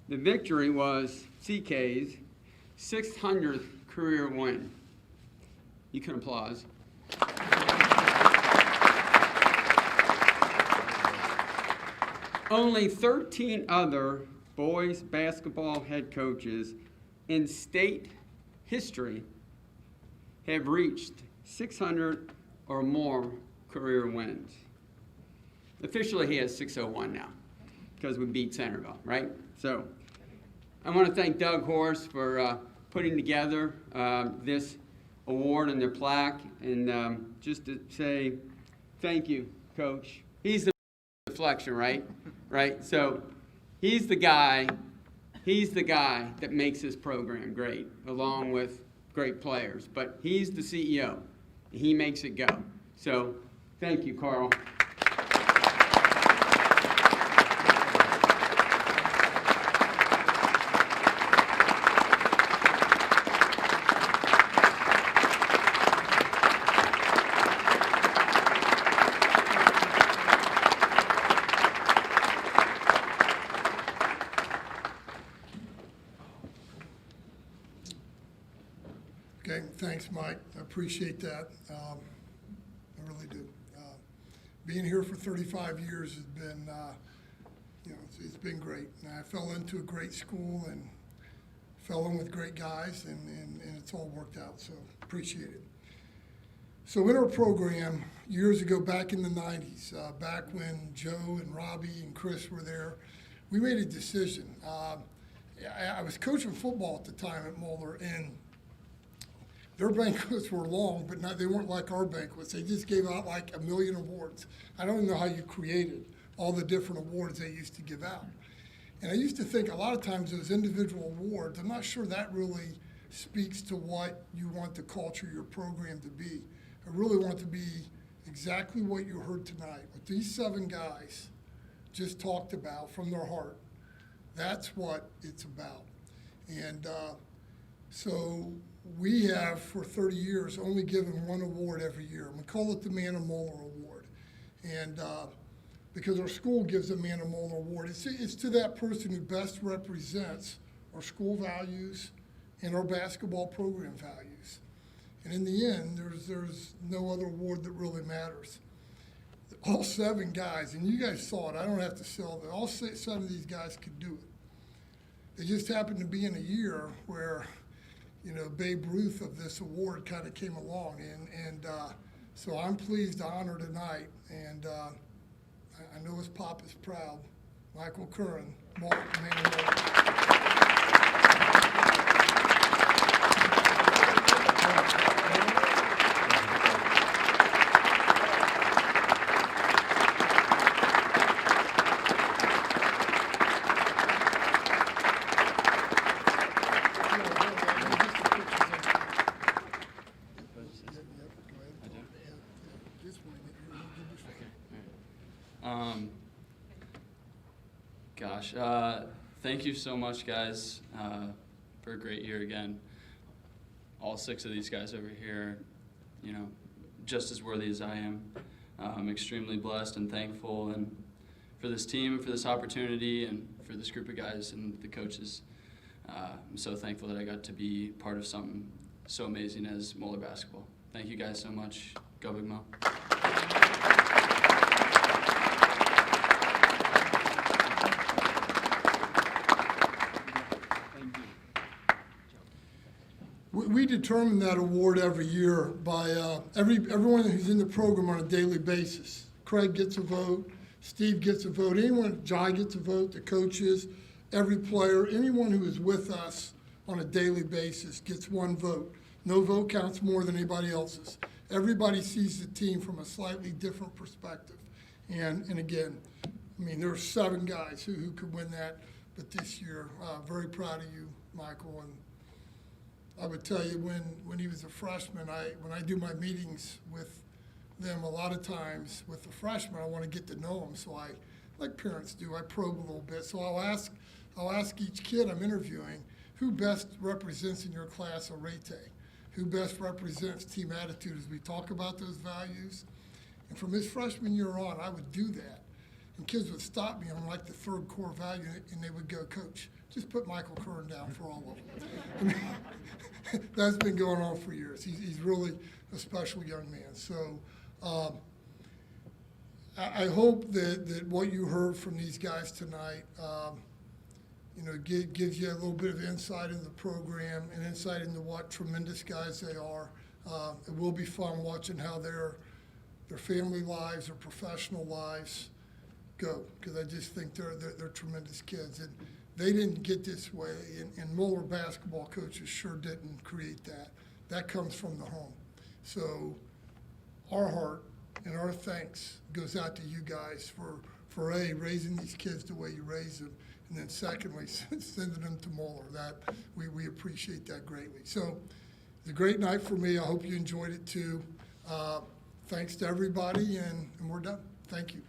The victory was CK's 600th career win. You can applause. Only 13 other boys basketball head coaches in state history have reached 600 or more career wins. Officially, he has 601 now because we beat Centerville, right? So I want to thank Doug Horst for putting together this award and their plaque, and just to say thank you, Coach. He's the deflection, right? Right? So he's the guy that makes this program great, along with great players. But he's the CEO. He makes it go. So thank you, Carl. Okay, thanks, Mike. I appreciate that. I really do. Being here for 35 years has been, it's been great. And I fell into a great school and fell in with great guys, and it's all worked out, so appreciate it. So in our program, years ago, back in the 90s, back when Joe and Robbie and Chris were there, we made a decision. I was coaching football at the time at Moeller, and their banquets were long, but they weren't like our banquets. They just gave out like 1 million awards. I don't know how you created all the different awards they used to give out. And I used to think a lot of times those individual awards, I'm not sure that really speaks to what you want the culture of your program to be. I really want it to be exactly what you heard tonight. What these 7 guys just talked about from their heart, that's what it's about. And so we have, for 30 years, only given one award every year. We call it the Man of Moeller Award. And because our school gives a Man of Moeller Award, it's to that person who best represents our school values and our basketball program values. And in the end, there's no other award that really matters. All 7 guys, and you guys saw it, I don't have to sell it, all 7 of these guys could do it. It just happened to be in a year where, Babe Ruth of this award kind of came along, and so I'm pleased to honor tonight, and I know his pop is proud, Michael Curran, Man of Moeller. Thank you so much, guys, for a great year again. All 6 of these guys over here, just as worthy as I am. I'm extremely blessed and thankful and for this team, for this opportunity, and for this group of guys and the coaches. I'm so thankful that I got to be part of something so amazing as Moeller basketball. Thank you guys so much. Go Big Mo. We determine that award every year by everyone who's in the program on a daily basis. Craig gets a vote, Steve gets a vote, Jai gets a vote, the coaches, every player, anyone who is with us on a daily basis gets one vote. No vote counts more than anybody else's. Everybody sees the team from a slightly different perspective. And again, I mean, there are 7 guys who could win that, but this year, very proud of you, Michael. And I would tell you, when he was a freshman, when I do my meetings with them, a lot of times with the freshmen, I want to get to know them. So I, like parents do, I probe a little bit. So I'll ask each kid I'm interviewing, who best represents in your class a rete? Who best represents team attitude as we talk about those values? And from his freshman year on, I would do that. And kids would stop me on like the 3rd core value, and they would go, Coach, just put Michael Curran down for all of them. I mean, that's been going on for years. He's really a special young man. So I hope that what you heard from these guys tonight, gives you a little bit of insight into the program and insight into what tremendous guys they are. It will be fun watching how their family lives, their professional lives go, because I just think they're tremendous kids. And they didn't get this way, and Moeller basketball coaches sure didn't create that. That comes from the home. So our heart and our thanks goes out to you guys for raising these kids the way you raise them, and then secondly, sending them to Moeller. That we appreciate that greatly. So it's a great night for me. I hope you enjoyed it too. Thanks to everybody, and we're done. Thank you.